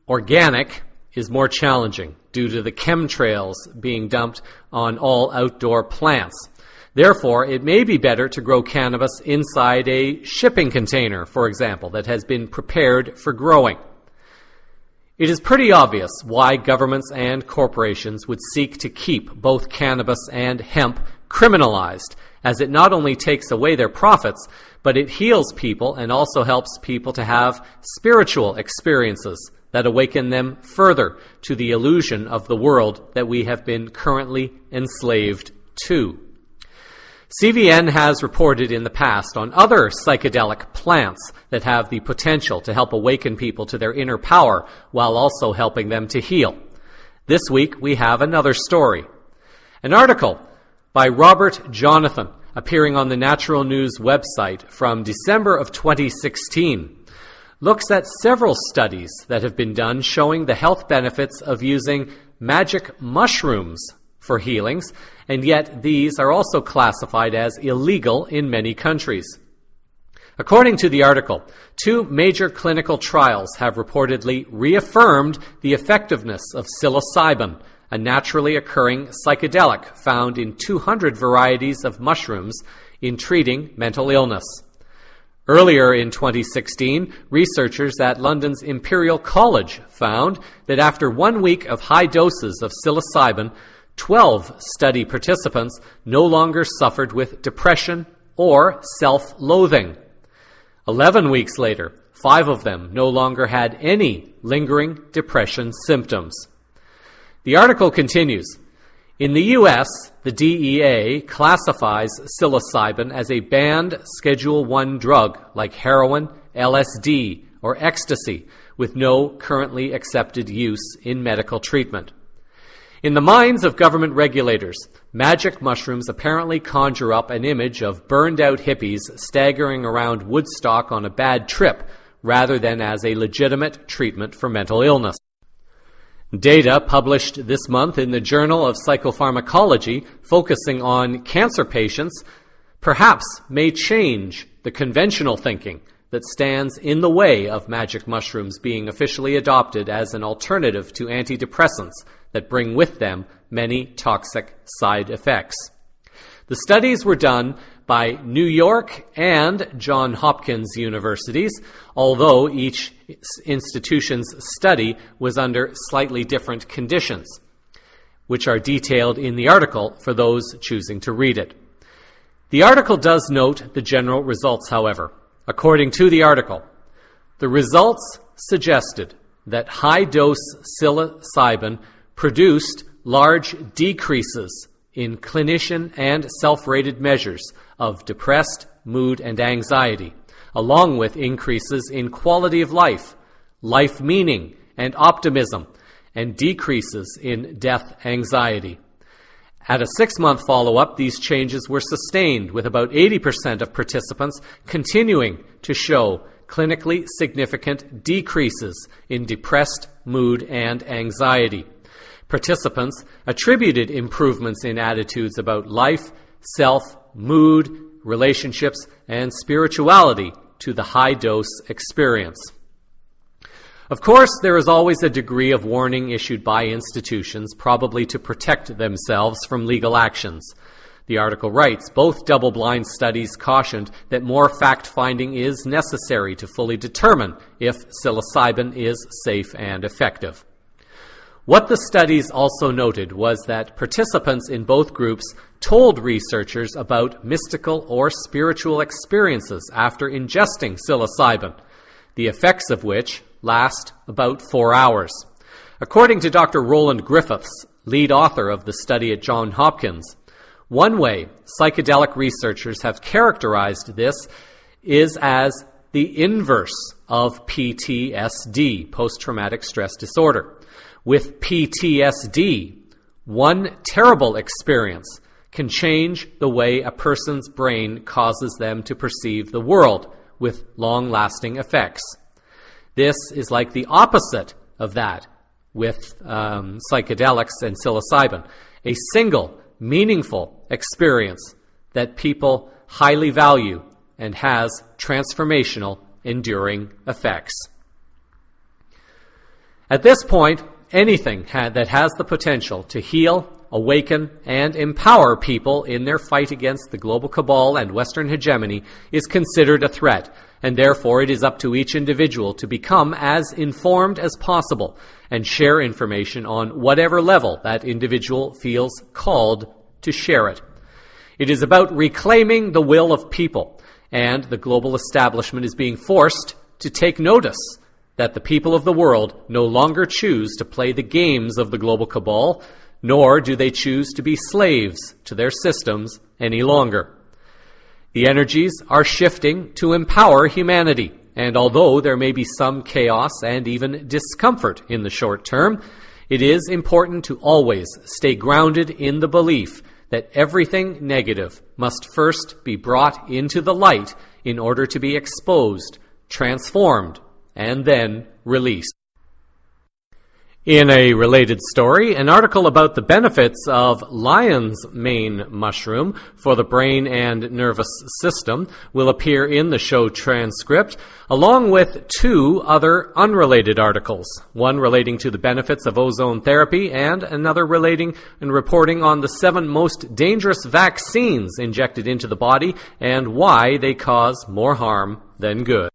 organic is more challenging due to the chemtrails being dumped on all outdoor plants. Therefore, it may be better to grow cannabis inside a shipping container, for example, that has been prepared for growing. It is pretty obvious why governments and corporations would seek to keep both cannabis and hemp criminalized, as it not only takes away their profits, but it heals people and also helps people to have spiritual experiences that awaken them further to the illusion of the world that we have been currently enslaved to. CVN has reported in the past on other psychedelic plants that have the potential to help awaken people to their inner power while also helping them to heal. This week we have another story. An article by Robert Jonathan appearing on the Natural News website from December of 2016 looks at several studies that have been done showing the health benefits of using magic mushrooms for healings, and yet these are also classified as illegal in many countries. According to the article, 2 major clinical trials have reportedly reaffirmed the effectiveness of psilocybin, a naturally occurring psychedelic found in 200 varieties of mushrooms in treating mental illness. Earlier in 2016, researchers at London's Imperial College found that after 1 week of high doses of psilocybin, 12 study participants no longer suffered with depression or self-loathing. 11 weeks later, 5 of them no longer had any lingering depression symptoms. The article continues. In the U.S., the DEA classifies psilocybin as a banned Schedule I drug like heroin, LSD, or ecstasy, with no currently accepted use in medical treatment. In the minds of government regulators, magic mushrooms apparently conjure up an image of burned-out hippies staggering around Woodstock on a bad trip, rather than as a legitimate treatment for mental illness. Data published this month in the Journal of Psychopharmacology focusing on cancer patients perhaps may change the conventional thinking that stands in the way of magic mushrooms being officially adopted as an alternative to antidepressants that bring with them many toxic side effects. The studies were done by New York and Johns Hopkins universities, although each institution's study was under slightly different conditions, which are detailed in the article for those choosing to read it. The article does note the general results, however. According to the article, the results suggested that high-dose psilocybin produced large decreases in clinician and self-rated measures of depressed mood and anxiety, along with increases in quality of life, life meaning and optimism, and decreases in death anxiety. At a 6-month follow-up, these changes were sustained, with about 80% of participants continuing to show clinically significant decreases in depressed mood and anxiety. Participants attributed improvements in attitudes about life, self, mood, relationships, and spirituality to the high-dose experience. Of course, there is always a degree of warning issued by institutions, probably to protect themselves from legal actions. The article writes, both double-blind studies cautioned that more fact-finding is necessary to fully determine if psilocybin is safe and effective. What the studies also noted was that participants in both groups told researchers about mystical or spiritual experiences after ingesting psilocybin, the effects of which last about 4 hours. According to Dr. Roland Griffiths, lead author of the study at Johns Hopkins, one way psychedelic researchers have characterized this is as the inverse of PTSD, post-traumatic stress disorder. With PTSD, one terrible experience can change the way a person's brain causes them to perceive the world, with long-lasting effects. This is like the opposite of that with psychedelics and psilocybin, a single, meaningful experience that people highly value and has transformational, enduring effects. At this point, anything that has the potential to heal, awaken, and empower people in their fight against the global cabal and Western hegemony is considered a threat, and therefore it is up to each individual to become as informed as possible and share information on whatever level that individual feels called to share it. It is about reclaiming the will of people, and the global establishment is being forced to take notice that the people of the world no longer choose to play the games of the global cabal, nor do they choose to be slaves to their systems any longer. The energies are shifting to empower humanity, and although there may be some chaos and even discomfort in the short term, it is important to always stay grounded in the belief that everything negative must first be brought into the light in order to be exposed, transformed, and then released. In a related story, an article about the benefits of lion's mane mushroom for the brain and nervous system will appear in the show transcript, along with 2 other unrelated articles, one relating to the benefits of ozone therapy and another relating and reporting on the 7 most dangerous vaccines injected into the body and why they cause more harm than good.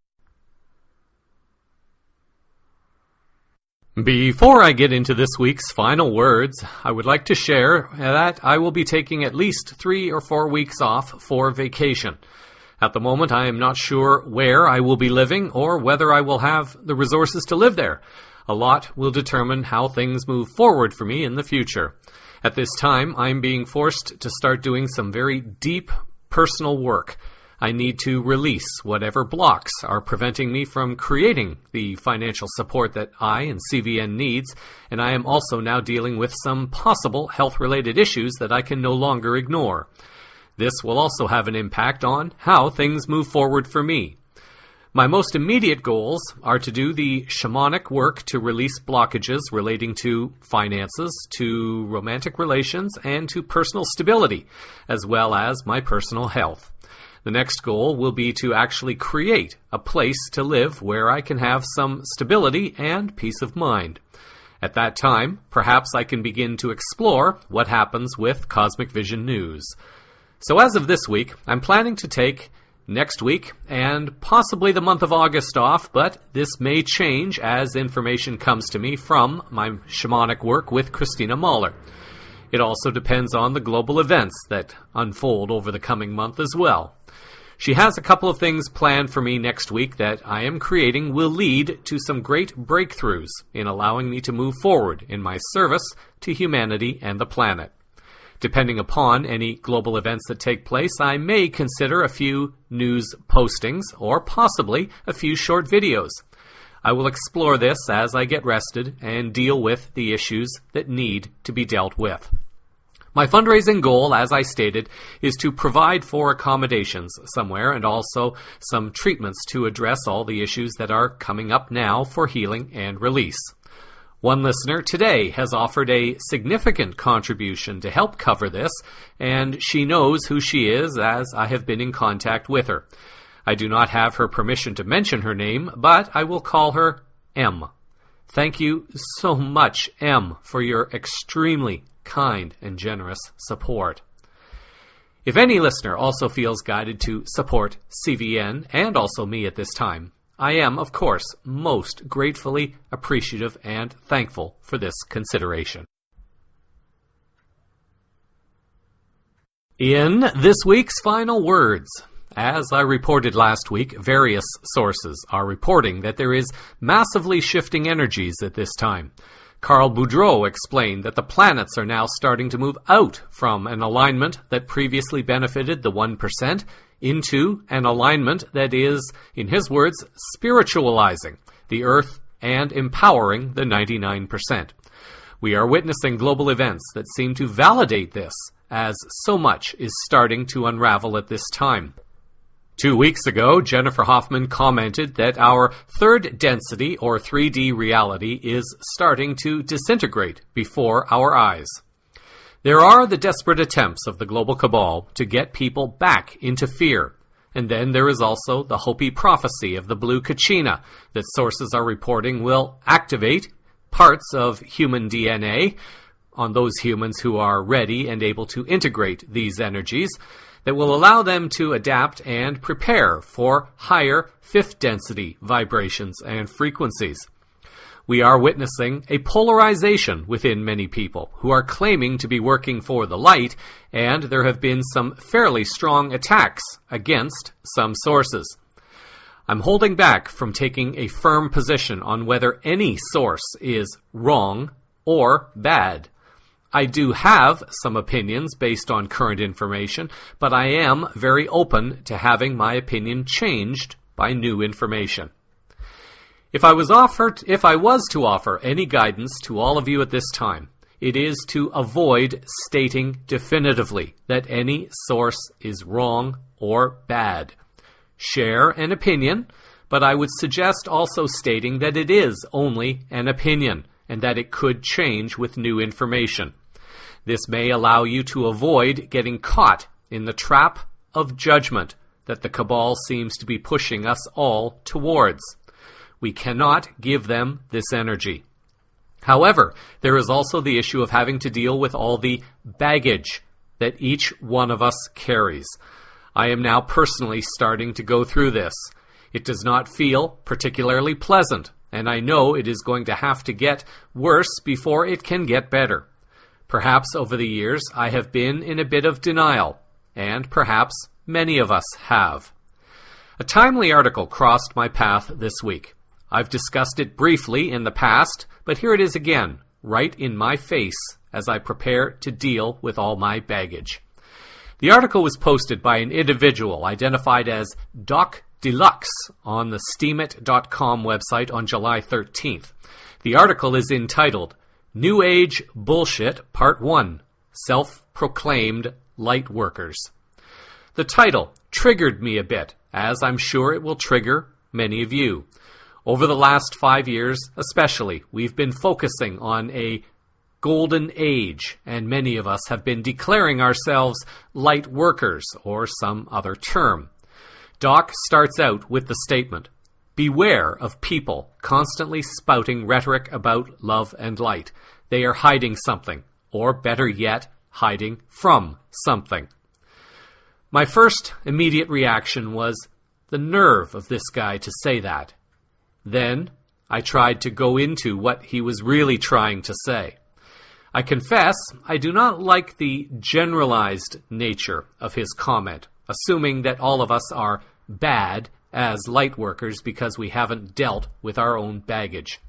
Before I get into this week's final words, I would like to share that I will be taking at least 3 or 4 weeks off for vacation. At the moment, I am not sure where I will be living or whether I will have the resources to live there. A lot will determine how things move forward for me in the future. At this time, I'm being forced to start doing some very deep personal work. I need to release whatever blocks are preventing me from creating the financial support that I and CVN needs, and I am also now dealing with some possible health-related issues that I can no longer ignore. This will also have an impact on how things move forward for me. My most immediate goals are to do the shamanic work to release blockages relating to finances, to romantic relations, and to personal stability, as well as my personal health. The next goal will be to actually create a place to live where I can have some stability and peace of mind. At that time, perhaps I can begin to explore what happens with Cosmic Vision News. So as of this week, I'm planning to take next week and possibly the month of August off, but this may change as information comes to me from my shamanic work with Christina Mahler. It also depends on the global events that unfold over the coming month as well. She has a couple of things planned for me next week that I am creating will lead to some great breakthroughs in allowing me to move forward in my service to humanity and the planet. Depending upon any global events that take place, I may consider a few news postings or possibly a few short videos. I will explore this as I get rested and deal with the issues that need to be dealt with. My fundraising goal, as I stated, is to provide for accommodations somewhere and also some treatments to address all the issues that are coming up now for healing and release. One listener today has offered a significant contribution to help cover this, and she knows who she is as I have been in contact with her. I do not have her permission to mention her name, but I will call her M. Thank you so much, M, for your extremely kind and generous support. If any listener also feels guided to support CVN and also me at this time, I am, of course, most gratefully appreciative and thankful for this consideration. In this week's final words, as I reported last week, various sources are reporting that there is massively shifting energies at this time. Carl Boudreau explained that the planets are now starting to move out from an alignment that previously benefited the 1% into an alignment that is, in his words, spiritualizing the Earth and empowering the 99%. We are witnessing global events that seem to validate this, as so much is starting to unravel at this time. 2 weeks ago, Jennifer Hoffman commented that our third density, or 3D reality, is starting to disintegrate before our eyes. There are the desperate attempts of the global cabal to get people back into fear. And then there is also the Hopi prophecy of the blue Kachina that sources are reporting will activate parts of human DNA on those humans who are ready and able to integrate these energies that will allow them to adapt and prepare for higher fifth density vibrations and frequencies. We are witnessing a polarization within many people who are claiming to be working for the light, and there have been some fairly strong attacks against some sources. I'm holding back from taking a firm position on whether any source is wrong or bad. I do have some opinions based on current information, but I am very open to having my opinion changed by new information. If I was to offer any guidance to all of you at this time, it is to avoid stating definitively that any source is wrong or bad. Share an opinion, but I would suggest also stating that it is only an opinion and that it could change with new information. This may allow you to avoid getting caught in the trap of judgment that the cabal seems to be pushing us all towards. We cannot give them this energy. However, there is also the issue of having to deal with all the baggage that each one of us carries. I am now personally starting to go through this. It does not feel particularly pleasant, and I know it is going to have to get worse before it can get better. Perhaps over the years I have been in a bit of denial, and perhaps many of us have. A timely article crossed my path this week. I've discussed it briefly in the past, but here it is again, right in my face as I prepare to deal with all my baggage. The article was posted by an individual identified as Doc Deluxe on the steemit.com website on July 13th. The article is entitled, New Age Bullshit Part 1, Self-Proclaimed Light Workers. The title triggered me a bit, as I'm sure it will trigger many of you. Over the last 5 years especially, we've been focusing on a golden age, and many of us have been declaring ourselves light workers, or some other term. Doc starts out with the statement, "Beware of people constantly spouting rhetoric about love and light. They are hiding something, or better yet, hiding from something." My first immediate reaction was the nerve of this guy to say that. Then I tried to go into what he was really trying to say. I confess I do not like the generalized nature of his comment, assuming that all of us are bad as light workers because we haven't dealt with our own baggage.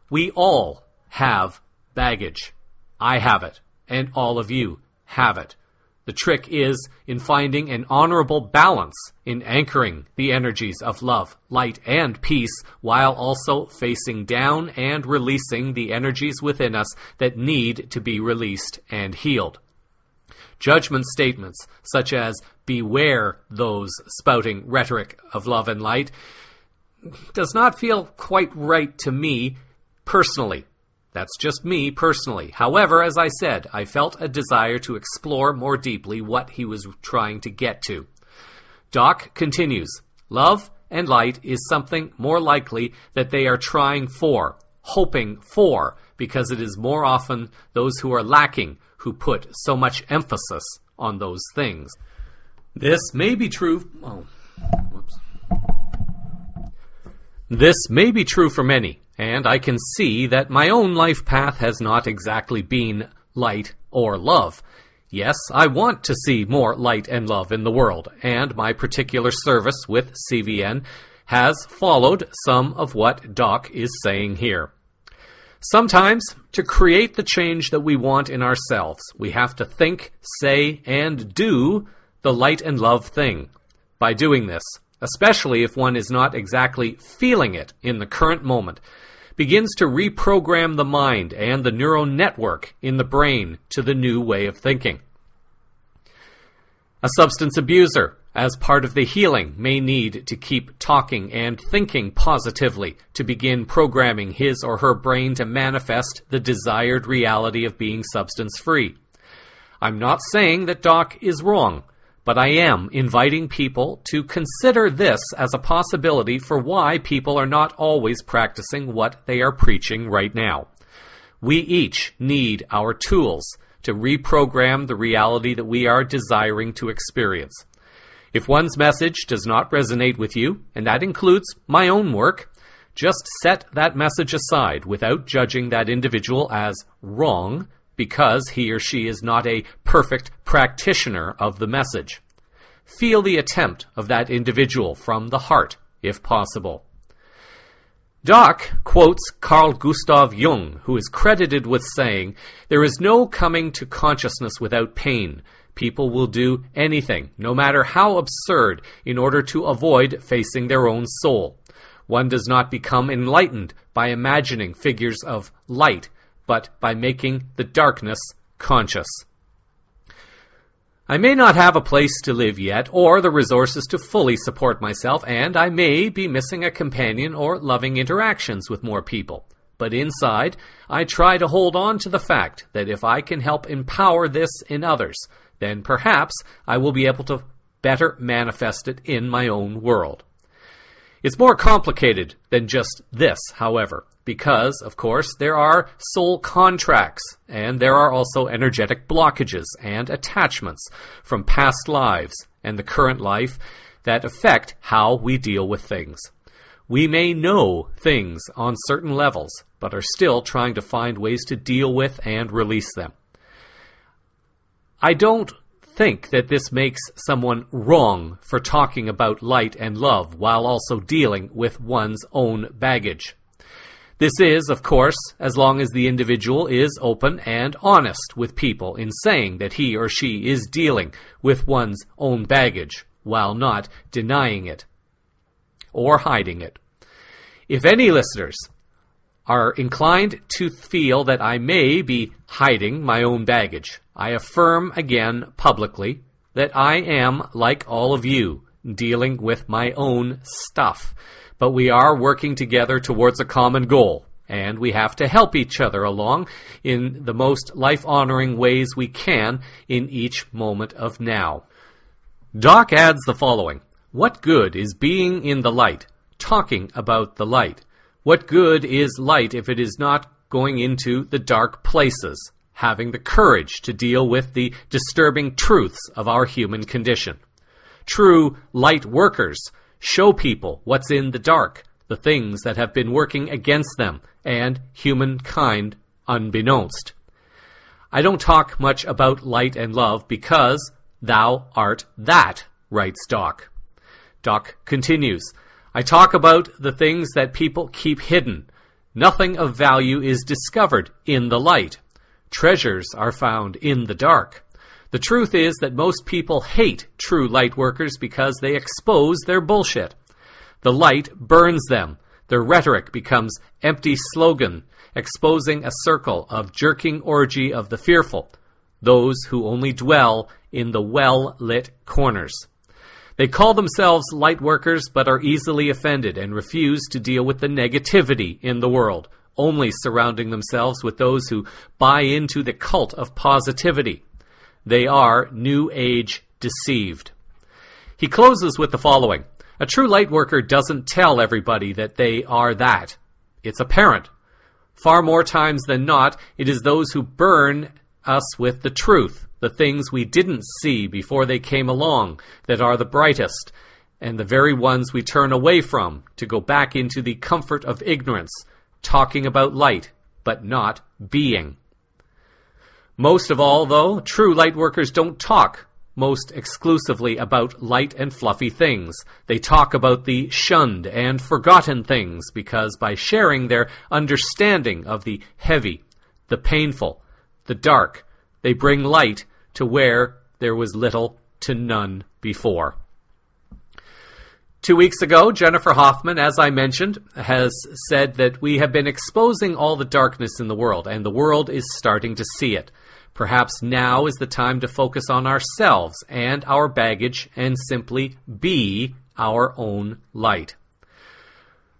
We all have baggage. I have it, and all of you have it. The trick is in finding an honorable balance in anchoring the energies of love, light, and peace while also facing down and releasing the energies within us that need to be released and healed. Judgment statements such as "beware those spouting rhetoric of love and light" does not feel quite right to me personally. That's just me personally. However, as I said, I felt a desire to explore more deeply what he was trying to get to. Doc continues, "Love and light is something more likely that they are trying for, hoping for, because it is more often those who are lacking who put so much emphasis on those things." This may be true. This may be true for many, and I can see that my own life path has not exactly been light or love. Yes, I want to see more light and love in the world, and my particular service with CVN has followed some of what Doc is saying here. Sometimes, to create the change that we want in ourselves, we have to think, say, and do the light and love thing. By doing this, especially if one is not exactly feeling it in the current moment, begins to reprogram the mind and the neural network in the brain to the new way of thinking. A substance abuser, as part of the healing, may need to keep talking and thinking positively to begin programming his or her brain to manifest the desired reality of being substance-free. I'm not saying that Doc is wrong, but I am inviting people to consider this as a possibility for why people are not always practicing what they are preaching right now. We each need our tools to reprogram the reality that we are desiring to experience. If one's message does not resonate with you, and that includes my own work, just set that message aside without judging that individual as wrong because he or she is not a perfect practitioner of the message. Feel the attempt of that individual from the heart, if possible. Doc quotes Carl Gustav Jung, who is credited with saying, "There is no coming to consciousness without pain. People will do anything, no matter how absurd, in order to avoid facing their own soul. One does not become enlightened by imagining figures of light, but by making the darkness conscious." I may not have a place to live yet, or the resources to fully support myself, and I may be missing a companion or loving interactions with more people. But inside, I try to hold on to the fact that if I can help empower this in others, then perhaps I will be able to better manifest it in my own world. It's more complicated than just this, however, because, of course, there are soul contracts, and there are also energetic blockages and attachments from past lives and the current life that affect how we deal with things. We may know things on certain levels, but are still trying to find ways to deal with and release them. I don't think that this makes someone wrong for talking about light and love while also dealing with one's own baggage. This is, of course, as long as the individual is open and honest with people in saying that he or she is dealing with one's own baggage while not denying it or hiding it. If any listeners are inclined to feel that I may be hiding my own baggage, I affirm again publicly that I am, like all of you, dealing with my own stuff. But we are working together towards a common goal, and we have to help each other along in the most life-honoring ways we can in each moment of now. Doc adds the following: What good is being in the light, talking about the light? What good is light if it is not going into the dark places, having the courage to deal with the disturbing truths of our human condition? True light workers show people what's in the dark, the things that have been working against them and humankind unbeknownst. I don't talk much about light and love because thou art that, writes Doc. Doc continues, I talk about the things that people keep hidden. Nothing of value is discovered in the light. Treasures are found in the dark. The truth is that most people hate true light workers because they expose their bullshit. The light burns them. Their rhetoric becomes empty slogan, exposing a circle of jerking orgy of the fearful, those who only dwell in the well-lit corners. They call themselves light workers but are easily offended and refuse to deal with the negativity in the world, only surrounding themselves with those who buy into the cult of positivity. They are New Age deceived. He closes with the following. A true light worker doesn't tell everybody that they are that. It's apparent. Far more times than not, it is those who burn us with the truth, the things we didn't see before they came along, that are the brightest, and the very ones we turn away from to go back into the comfort of ignorance, talking about light, but not being. Most of all, though, true light workers don't talk most exclusively about light and fluffy things. They talk about the shunned and forgotten things because by sharing their understanding of the heavy, the painful, the dark, they bring light to where there was little to none before. 2 weeks ago, Jennifer Hoffman, as I mentioned, has said that we have been exposing all the darkness in the world, and the world is starting to see it. Perhaps now is the time to focus on ourselves and our baggage and simply be our own light.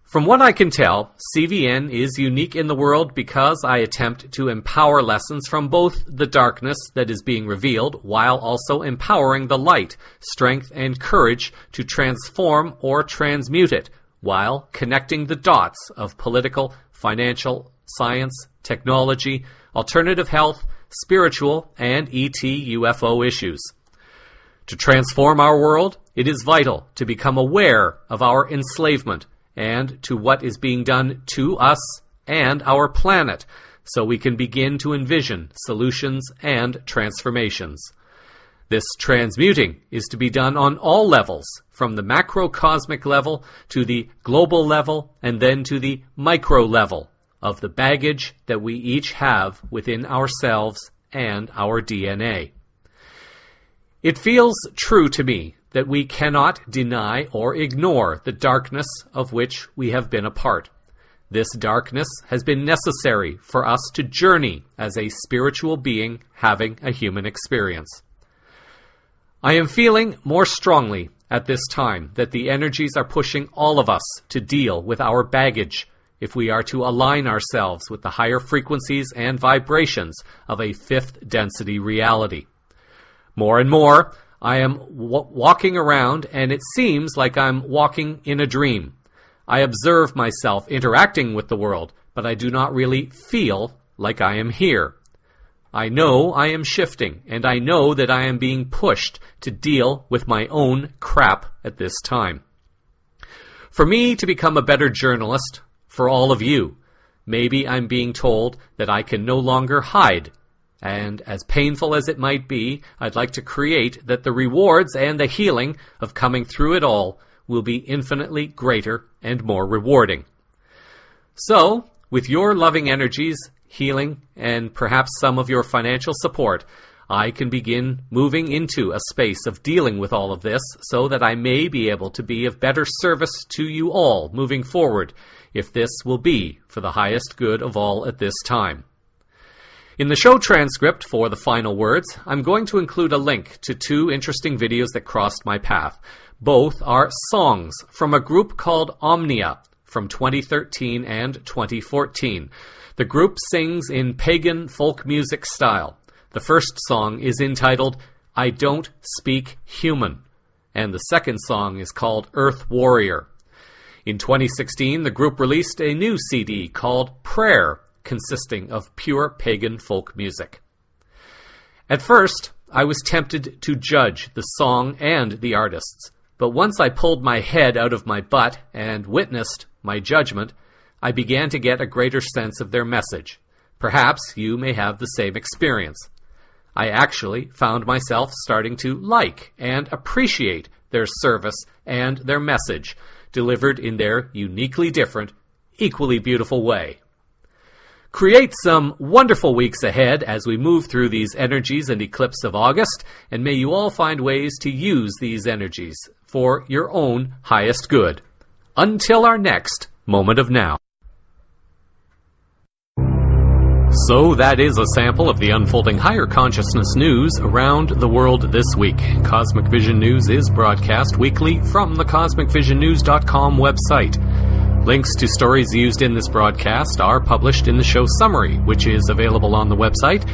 From what I can tell, CVN is unique in the world because I attempt to empower lessons from both the darkness that is being revealed while also empowering the light, strength, and courage to transform or transmute it while connecting the dots of political, financial, science, technology, alternative health, spiritual, and ET UFO issues. To transform our world, it is vital to become aware of our enslavement and to what is being done to us and our planet so we can begin to envision solutions and transformations. This transmuting is to be done on all levels, from the macrocosmic level to the global level and then to the micro level of the baggage that we each have within ourselves and our DNA. It feels true to me that we cannot deny or ignore the darkness of which we have been a part. This darkness has been necessary for us to journey as a spiritual being having a human experience. I am feeling more strongly at this time that the energies are pushing all of us to deal with our baggage if we are to align ourselves with the higher frequencies and vibrations of a fifth density reality. More and more, I am walking around and it seems like I'm walking in a dream. I observe myself interacting with the world, but I do not really feel like I am here. I know I am shifting, and I know that I am being pushed to deal with my own crap at this time. For me to become a better journalist, for all of you, maybe I'm being told that I can no longer hide. And as painful as it might be, I'd like to create that the rewards and the healing of coming through it all will be infinitely greater and more rewarding. So, with your loving energies, healing, and perhaps some of your financial support, I can begin moving into a space of dealing with all of this so that I may be able to be of better service to you all moving forward, if this will be for the highest good of all at this time. In the show transcript for the final words, I'm going to include a link to 2 interesting videos that crossed my path. Both are songs from a group called Omnia from 2013 and 2014. The group sings in pagan folk music style. The first song is entitled, I Don't Speak Human, and the second song is called Earth Warrior. In 2016, the group released a new CD called Prayer, consisting of pure pagan folk music. At first, I was tempted to judge the song and the artists, but once I pulled my head out of my butt and witnessed my judgment, I began to get a greater sense of their message. Perhaps you may have the same experience. I actually found myself starting to like and appreciate their service and their message, delivered in their uniquely different, equally beautiful way. Create some wonderful weeks ahead as we move through these energies and eclipse of August, and may you all find ways to use these energies for your own highest good. Until our next Moment of Now. So that is a sample of the unfolding higher consciousness news around the world this week. Cosmic Vision News is broadcast weekly from the CosmicVisionNews.com website. Links to stories used in this broadcast are published in the show summary, which is available on the website.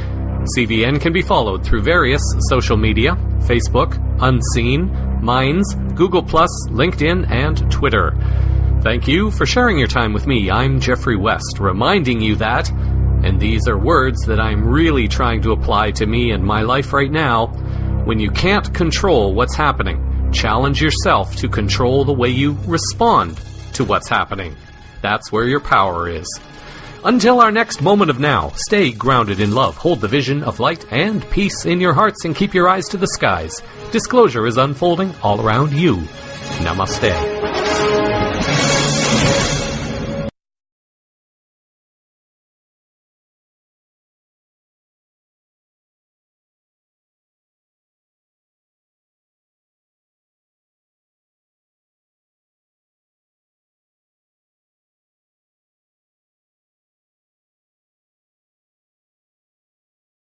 CVN can be followed through various social media: Facebook, Unseen, Minds, Google+, LinkedIn, and Twitter. Thank you for sharing your time with me. I'm Jeffrey West, reminding you that, and these are words that I'm really trying to apply to me and my life right now, when you can't control what's happening, challenge yourself to control the way you respond to what's happening. That's where your power is. Until our next Moment of Now, stay grounded in love, hold the vision of light and peace in your hearts, and keep your eyes to the skies. Disclosure is unfolding all around you. Namaste.